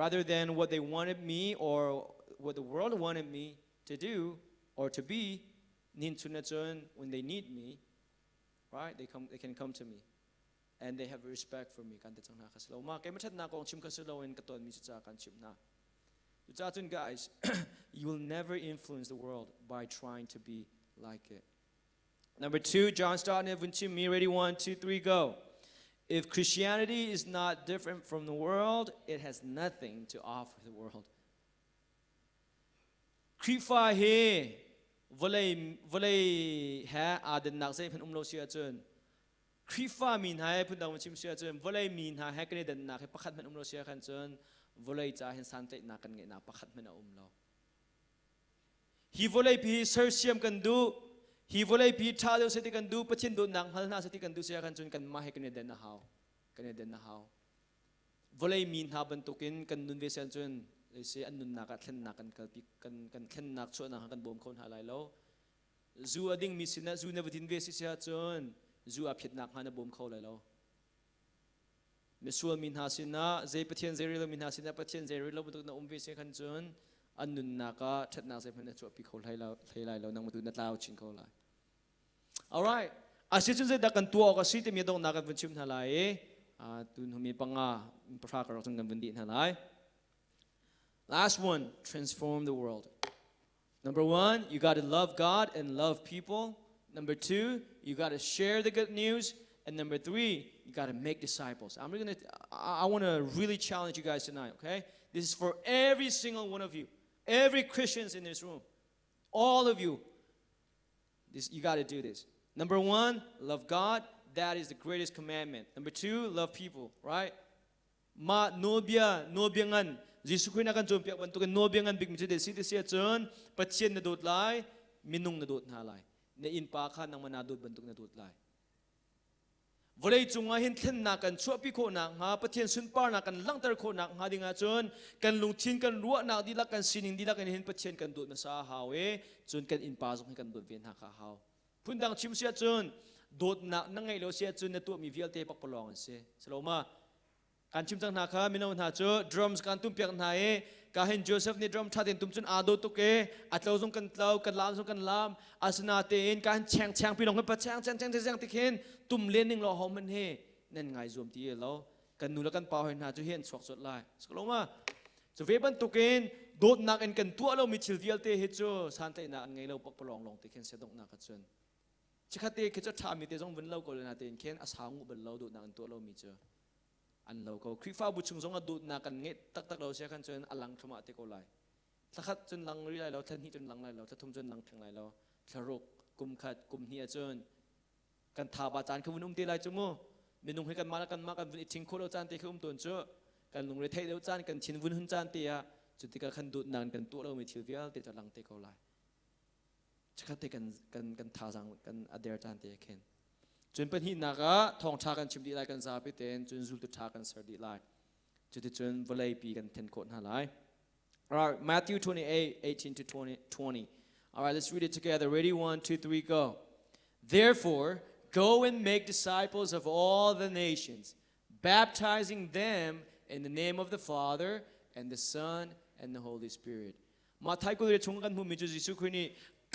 rather than what they wanted me or what the world wanted me to do or to be nin chun when they need me right they can come to me and they have respect for me kan tachang na kaslo ma kay machat na kong chim kaslo en katon mi sa kan chim na you guys you will never influence the world by trying to be like it number 2 John Stott and Chim me ready 1 2 3 go if Christianity is not different from the world it has nothing to offer the world Krifa he volay ha aden nak sai phan umlo sia chun Krifa min hai phun dang chim sia chun volay min ha ha kane den nak he pakhat man umlo sia khan chun volay cha hen san te na kan nge na pakhat man umlo hi volay pi ser siam kan du hi volay pi thalo se ti kan du pachin do nang hal na se ti kan du sia kan chun kan ma he kane den na haw volay min ha ban tukin kan nun ve san chun se an nun na ka thlen na kan kalpi kan thlen nak chu na kan bom khon halai lo zu ading mi sina zu never din ve si sia chun zu a phit nak ha na bom kho lai lo mesual min ha sina zai pathian zai rilo min ha sina pathian zai rilo butuk na umve se kan chun an nun na ka that na zai phan na chu pi kho lai lo nang mutu na tlaw chin kho lai alright asitun zai da kan tuo ka si te mi dong na kan vun chim halai tun humi panga pra ka rong kan vun di halai last one transform the world number 1 you got to love God and love people number 2 you got to share the good news and number 3 you got to make disciples I want to really challenge you guys tonight okay this is for every single one of you every Christians in this room all of you you got to do this number 1 love God that is the greatest commandment number 2 love people right ma nobyangan Jesus Christ na kan chom piak ban tu kan nobyangan big mi de si de sia chon patchen na dot lai minung na dot na lai na in pa khan nang manadot ban tu na dot lai volei chunga hin thlen na kan chuapi kho na ha pathian sun par na kan langtar kho na ha dinga chon kan lungthin kan ruwa na dila kan sining dila kan hin pathian kan dot na sa hawe chun kan in pa jong kan dot ven ha kha haw phundang chim sia chun dot na nangai lo sia chun na tu mi vial te pak polong se saloma kan chim chang na kha minau na chu drums kan tum piak na e ka hen Joseph ni drum thatin tum chun ado to ke atlo jong kan tlau kan lam jong kan lam asna te in kan chang pi long pa chang tikhen tum lening lo homan he nen ngai zum ti lo kan nu la kan pa hen na chu hen chok chot lai skoloma so ve ban tuken dot nak en kan tu lo mi chil vial te he chu san te na ngai lo pak polong long tikhen se dok na ka chun chikhate ke cha tha mi te jong vun lo ko na te khen asang u ban lo dot na an tu lo mi chu an lo ko krifa bu chung zong adu na kan nge tak lo sia kan chun alang thuma te ko lai takhat chun lang ri lai lo than hi chun lang lai lo thum chun lang thang lai lo tharuk kum khat kum hi chun kan tha ba chan khum te lai chumo minung he kan ma kan thing kho lo chan te khum ton chu kan lung re thai lo chan kan chin vun hun chan te ya chu ti ka khan du nan kan tu lo mi thil vial te cha lang te ko lai chakhat te kan tha jang kan ader chan te khen chun pen hi naka thong tha kan chim di lai kan za pi ten chun zul tu tha kan ser di lai chu ti chun volei pi kan ten khot ha lai alright Matthew 28:18 to 20 alright let's read it together ready 1 2 3 go therefore go and make disciples of all the nations baptizing them in the name of the Father and the Son and the Holy Spirit ma thai ko le chung kan hu mi chu Jesu Christ ni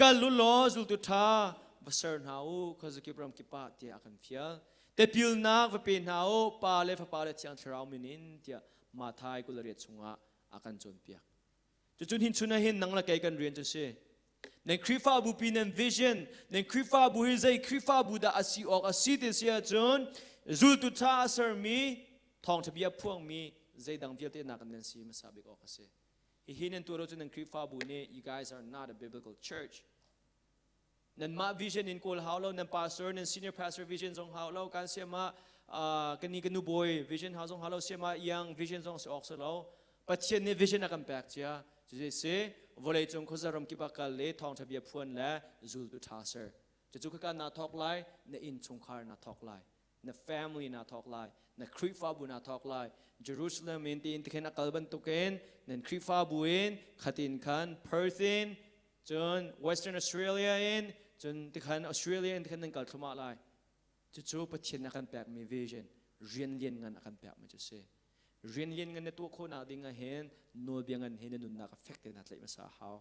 kalu lo zul tu tha basar nau cause ki bram ki pa ti akan fial te pil nak va pin nau pa le chiang thrau minin tia มาทายกุลเรียดสุงะอากันจนเปียกจุดหินชุนหินนังละไกกันเรียนจะเช่ในคริฟ้าบุปีนันวิชั่นในคริฟ้าบุฮิใจคริฟ้าบุดาอาศิออกอาศิเดเสียจนจูตุท่าเสริมีทองทะเบียพวงมีใจดังเบียเตนักนันซีมาสาบิกออกเช่หินนันตัวเราจนในคริฟ้าบุเนี่ย you guys are not a biblical church นั่นมาวิชั่นอินโคลฮาวเรานั่น pastor นั่น senior pastor vision ทรงฮาวเราการเสียมากันนี่กันนูบอยวิชั่นฮาวทรงฮาวเราเสียมายังวิชั่นทรงออกเสเราปัจเจกในวิชั่นนักแปลกเจ้าจะเสียวอลเลย์จงโคจรรำกิบากาเล่ทองทะเบียพวนและจูตุทาเซอร์จะจุกการนาทอกไลในอินชงคาร์นาทอกไลใน family นาทอกไลในคริฟาบูนาทอกไลเยรูซาเล็มอินที่อินที่เขนักลบันตุเกนในคริฟาบูอินขัดินขันเพิร์ธินจน Western Australia อินจนที่ขันออสเตรเลียอินที่ขันนังกัลทุมาไลจะจูปัจเจกนักแปลกมี vision เรียนเรียนงานนักแปลกมันจะเสียเรียนเรียนกันในตัวคนอาดิ้งเห็นโน้ตเบียงกันเห็นนุนนัก affected นัดเลยมาสาหาว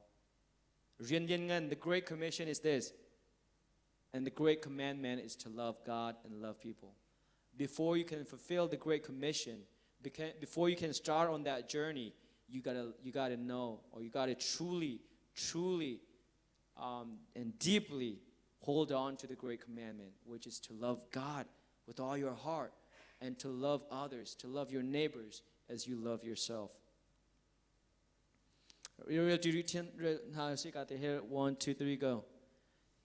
เรียนเรียนกัน the great commission is this and the great commandment is to love God and love people before you can fulfill the great commission before you can start on that journey you gotta know or you gotta truly and deeply hold on to the great commandment which is to love God with all your heart and to love others, to love your neighbors as you love yourself. Here, 1, 2, 3, go.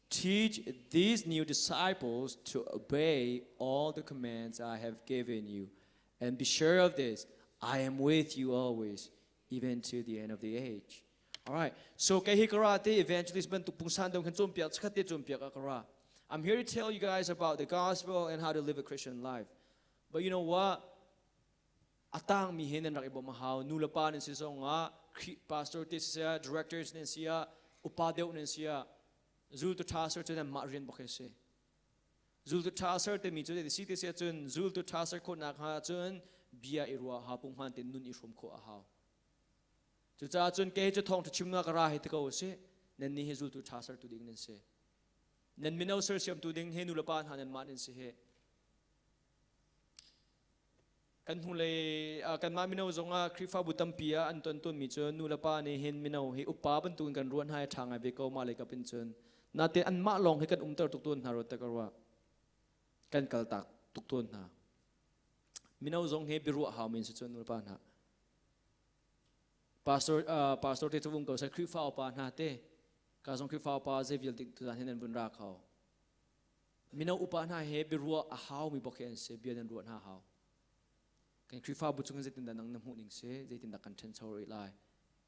Teach these new disciples to obey all the commands I have given you, and be sure of this: I am with you always, even to the end of the age. All right. So, kay hikarate evangelist ban tupungsan dong kan chumpiak chakate chumpiak akara. I'm here to tell you guys about the gospel and how to live a Christian life. But you know what? Atang mihin ng iba mahaw nulapa nin siya nga pastor siya, directors nin siya, upadew nin siya. Zul to taser to them marin bokese. Zul to taser to mi to the city siya chun zul to taser ko nakha chun bia irwa hapung hantin nun irum ko ahaw. To cha chun ke to thong to chimna kara hit ko se nan ni zul to taser to ding nin se. Nan minaw sir siyam to ding he nulapa hanan manin se he. Kan hulay kan maminaw zonga krifa butampia anton ton mi chon nulapa ni hin minaw hi upa ban tun kan ruan hai thanga be ko malai ka pin chon nate an ma long he kan umtar tuk ton harot takarwa kan kaltak tuk ton ha minaw zong he biru ha min chon nulapa na pastor te tubung ko sa krifa upa na te ka zong krifa upa ze vil tik tu han bun ra khaw minaw upa na he biru a haw mi bokhen se bian ruan ha haw kan krifa buchungan zaitin da nang namhu ning se zaitin da kan chen chori lai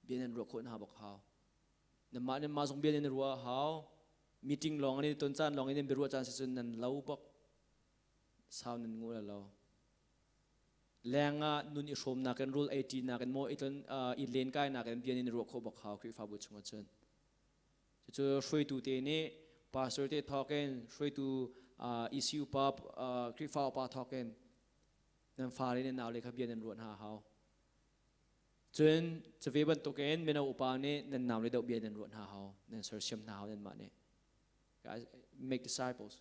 bianen ro khon ha bok haw namma ne ma zong bianen ro haw meeting long ani ton chan long ani beru chan se chun nan lau bok saw nan ngula lo lenga nun I shom na kan rule 18 na kan mo iton I len kai na kan bianen ro kho bok haw krifa buchungan chun chu shui tu te ni pastor te thoken shui tu issue pap krifa pa thokenนั่นฟ้าเรียนนาวเลยครับเบียนรวนหาเขาจนจะเวบันตุกเอ็นเมนาอุปาเนี่ยนั่นนาวเลยเดาเบียนรวนหาเขานั่นเสริมนาวนั่นมาเนี่ย guys make disciples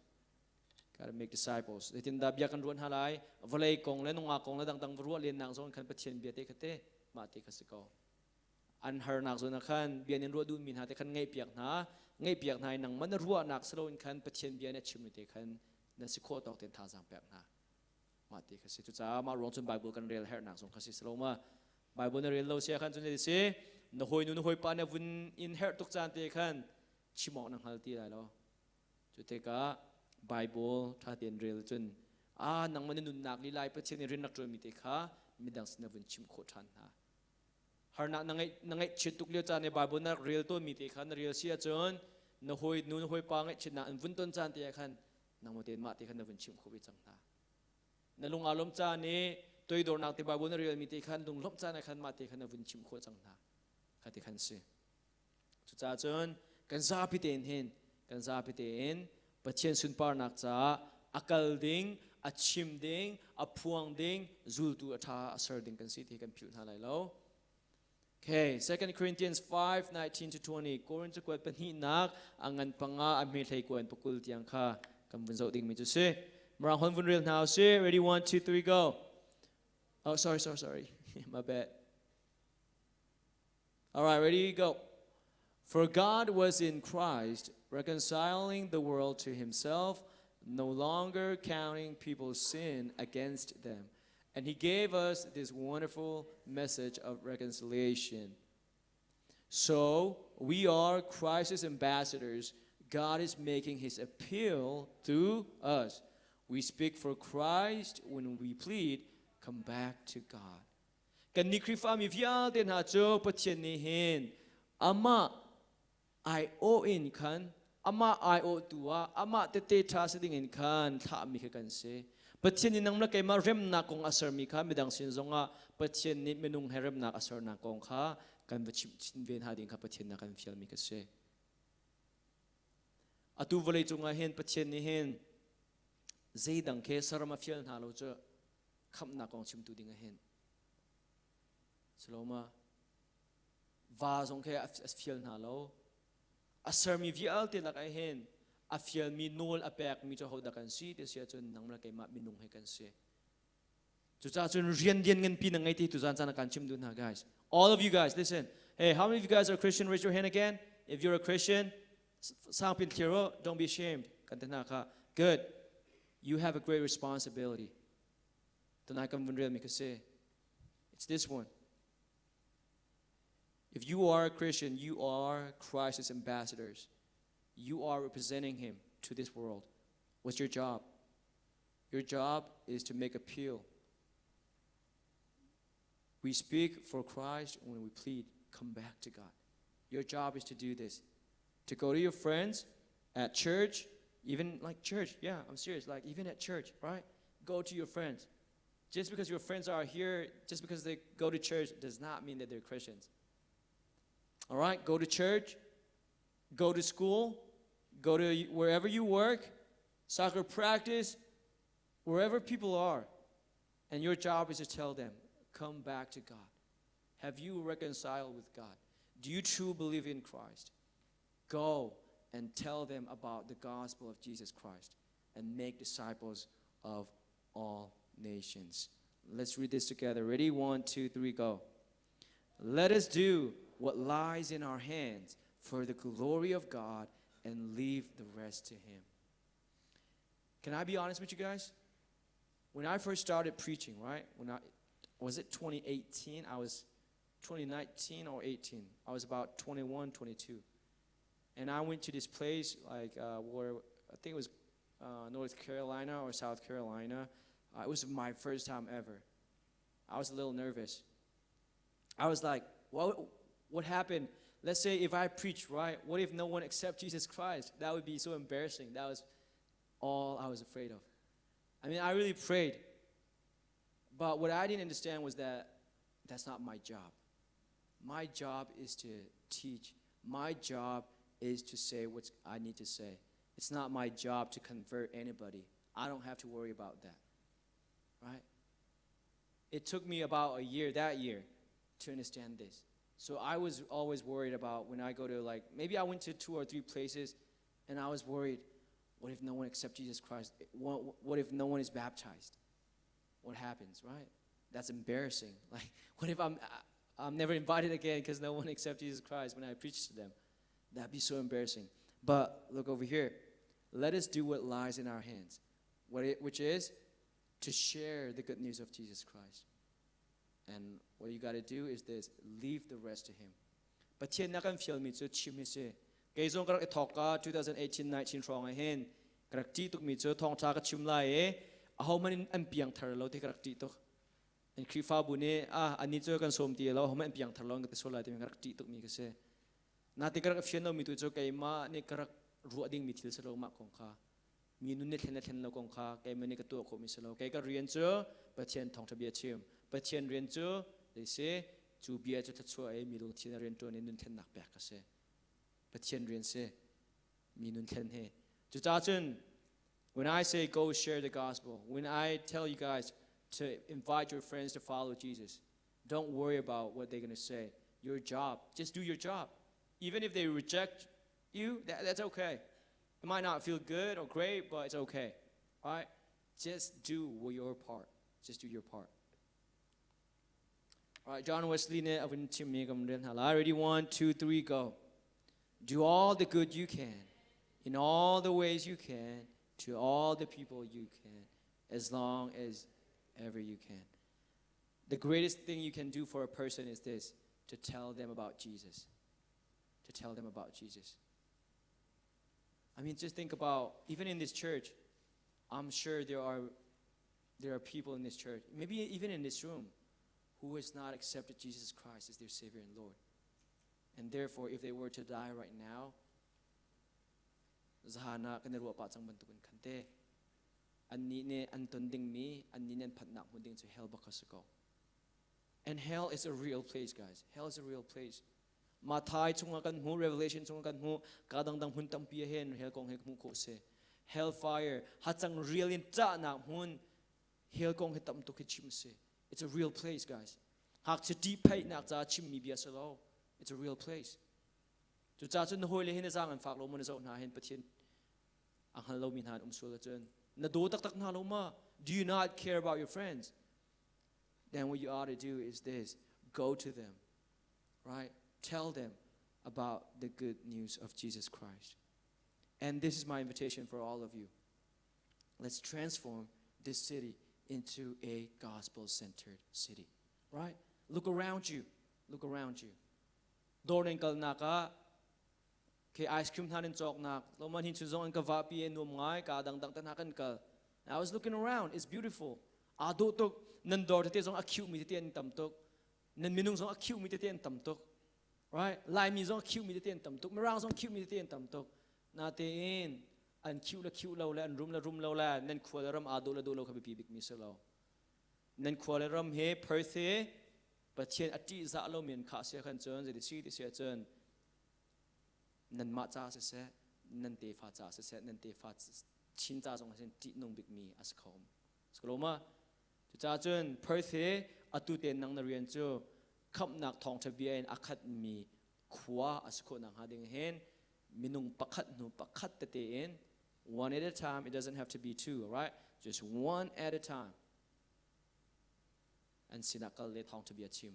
gotta make disciples ไอ้ที่ดับยากันรวนหาไรวลัยกงและนงอากงและดังรัวเรียนนางโซนคันปัจเจียนเบียเตคเตมาเตคสิกออันเฮอร์นางโซนคันเบียนรัวดูมินหาเตคันไงเปียกหนาไงเปียกหายนังมันรัวนักสโลนคันปัจเจียนเบียเนี่ยชิมเตคันนั่นสิโคตอกเต็นทาสังเปียกหนามาตีkasi tu sa ma rong chun Bible kan real her nang song kasi slow ma Bible na real lo siya kan chun si no hoi pa na vun in her tuk chan te kan chimok nang halti lai lo chu te ka Bible tha ten real chun nang man nun nak li lai pa chen rin nak tro mi te kha midang sna vun chim kho than ha har na nangai chituk le chan ne Bible na real to mi te khan real sia chun no hoi pa ngai chin na vun ton chan te khan nang mo ten ma te khan na vun chim kho bi chang na nalung alom cha ni toy dor nak te babu na real mi te khan dung lom cha na khan ma te khan na vun chim kho chang na kha te khan se chu cha chon kan za pi ten hen kan za pi ten pachen sun par nak cha akal ding a chim ding a phuang ding zul tu atha asar ding kan si the kan phu na lai lo okay 2 Corinthians 5:19 to 20 korin chu kwat pan hi nak angan panga a me thai ko an pukul tiang kha kam vun zo ding mi chu se Marang hon vun real now. Say ready 1, 2, 3, go. Oh, sorry. My bad. All right, ready? Go. For God was in Christ, reconciling the world to himself, no longer counting people's sin against them. And he gave us this wonderful message of reconciliation. So we are Christ's ambassadors. God is making his appeal through us. We speak for Christ when we plead, come back to God. Kan ni krifa mi vial den ha cho pathian ni hin ama I o in kan ama I o tua ama te te tha siding in kan tha mi kan se pathian ni nang la kai ma rem na kong asar mi kha midang sin zonga pathian ni menung herem na asar na kong kha kan vachim chin ven ha ding kha pathian na kan fial mi ka se atu vale chunga hen pathian ni hen zeidang ke sarama fial na lo cho kham na kong chim tu ding hen Saloma va zong ke as fiel na lo asar mi vial te lak ai hen a fiel mi nol a pek mi cho ho da kan si te sia chun nang la kai ma minung he kan se chu cha chun rian dian ngen pi na ngai ti tu zan chan kan chim dun ha guys all of you guys listen hey how many of you guys are Christian raise your hand again if you're a Christian sang pin clear don't be ashamed kan te na kha good you have a great responsibility tonight kan vun real mi ka se it's this one. If you are a Christian, you are Christ's ambassadors. You are representing him to this world. What's your job? Your job is to make appeal. We speak for Christ when we plead, come back to God. Your job is to do this. To go to your friends at church, even like church. Yeah, I'm serious. Like even at church, right? Go to your friends. Just because your friends are here, just because they go to church does not mean that they're Christians. All right, go to church, go to school, go to wherever you work, soccer practice, wherever people are. And your job is to tell them, come back to God. Have you reconciled with God? Do you truly believe in Christ? Go and tell them about the gospel of Jesus Christ and make disciples of all nations. Let's read this together. Ready? 1, 2, 3, go. Let us do what lies in our hands for the glory of God and leave the rest to him. Can I be honest with you guys? When I first started preaching, right? Was it 2018? I was 2019 or 18. I was about 21, 22. And I went to this place where I think it was North Carolina or South Carolina. It was my first time ever. I was a little nervous. I was like, what happened? Let's say if I preach, right? What if no one accepts Jesus Christ? That would be so embarrassing. That was all I was afraid of. I mean, I really prayed. But what I didn't understand was that that's not my job. My job is to teach. My job is to say what I need to say. It's not my job to convert anybody. I don't have to worry about that. Right? It took me about a year, that year, to understand this. So I was always worried about when I go to maybe I went to 2 or 3 places and I was worried, what if no one accepts Jesus Christ? What if no one is baptized? What happens, right? That's embarrassing. Like, what if I'm never invited again because no one accepts Jesus Christ when I preach to them? That'd be so embarrassing. But look over here. Let us do what lies in our hands, which is to share the good news of Jesus Christ. And what you got to do is this, leave the rest to him. But here nakan film it so chim se. Kaizong karak itoka 2018-19 wrong ahen. Karak ti tuk mi so thong cha ka chim lai e. Aho man an piang thar lo te karak ti tuk. And krifa bune ani so kan som ti lo ho man piang thar lo ngat so lai te karak ti tuk mi ka se. Na te karak fian no mi tu so kay ma ni karak ru ding mi thil sa lo ma kong kha. Mi nu ne thlen lo kong kha kay man ni ka tu ko mi sa lo. Kay ka rian so pathian thong tha bia chim. Pathian rian cho they say chu bia cho ta cho ai mi lu thina rian to ni nun thlen nak pek ka se pathian rian se mi nun thlen he chu cha chun when I say go share the gospel, when I tell you guys to invite your friends to follow Jesus, don't worry about what they're going to say. Your job, just do your job. Even if they reject you, that's okay. It might not feel good or great, but it's okay. All right? Just do your part. Just do your part. Alright, John Wesley ne avin chimmi kam ren hala. Ready, 1, 2, 3, go. Do all the good you can, in all the ways you can, to all the people you can, as long as ever you can. The greatest thing you can do for a person is this: to tell them about Jesus. To tell them about Jesus. I mean, just think about, even in this church, I'm sure there are people in this church, maybe even in this room, who has not accepted Jesus Christ as their Savior and Lord. And therefore, if they were to die right now, zahana kanarwa pa chang bantukun kante, anni ne antonding mi, anni ne patnak muding to hell bakasako. And hell is a real place, guys. Hell is a real place. Mathai chunga kan hu, Revelation chunga kan hu, kadang dang hun tampi hen hell kong hek mu ko se. Hellfire, hatsang real in ta na hun, hell kong hitam to kichim se. It's a real place, guys. Hak to deep pay nak za chim mi bia salo. It's a real place. To cha chun hoi le hin sang an fak lo mun zo na hen pathin. Ang halo min han sula chun. Na do tak tak na lo ma. Do you not care about your friends? Then what you ought to do is this: go to them, right? Tell them about the good news of Jesus Christ. And this is my invitation for all of you. Let's transform this city into a gospel-centered city, right? Look around you. Look around you. Dorning kal naka, ke ice cream hanin chok nak, loman hin chuzong ka vapi en ngai ka dang dang tanakan kal. I was looking around. It's beautiful. Ado tok nan dor te zong acute mi te en tamtok, nan minung zong acute mi te en tamtok, right? Lai mi zong acute mi te en tamtok, marang zong acute mi te en tamtok. Natin an cute la an room la nan kwalaram ado la do lo ka bibig mi salo. Nan kwalaram he Perth he, but chen ati za lo min ka sia kan chon ze si sia chon. Nan ma cha se nan te fa cha se nan te fa chin cha zong sen ti nong big mi as khom. Skoloma cha chon Perth he atu ten nang na rian chu khap nak thong thabian akhat mi khwa as kho nang ha ding hen. Minung pakat no pakat te in, one at a time. It doesn't have to be two, all right? Just one at a time. And sinakal let hong to be a team.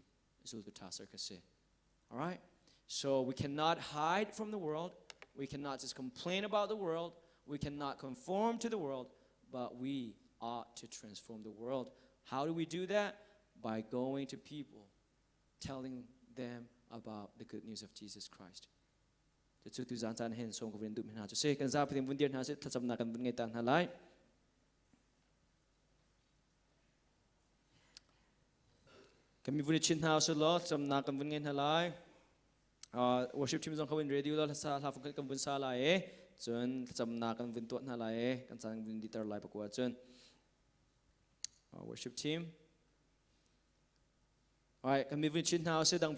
All right? So we cannot hide from the world. We cannot just complain about the world. We cannot conform to the world, but we ought to transform the world. How do we do that? By going to people, telling them about the good news of Jesus Christ. Chu tu zan chan hen song ko vin du min ha chu se kan za prim bun dir ha se thacham na kan bun ngai tan halai kan mi bun chin ha so lo cham na kan bun ngai halai worship team zong khawin radio lo sa la fang kan bun sa la e chun cham na kan bun to na la e kan chang bun di tar lai pa ko chun worship team. Alright, kan mi bun chin ha se dang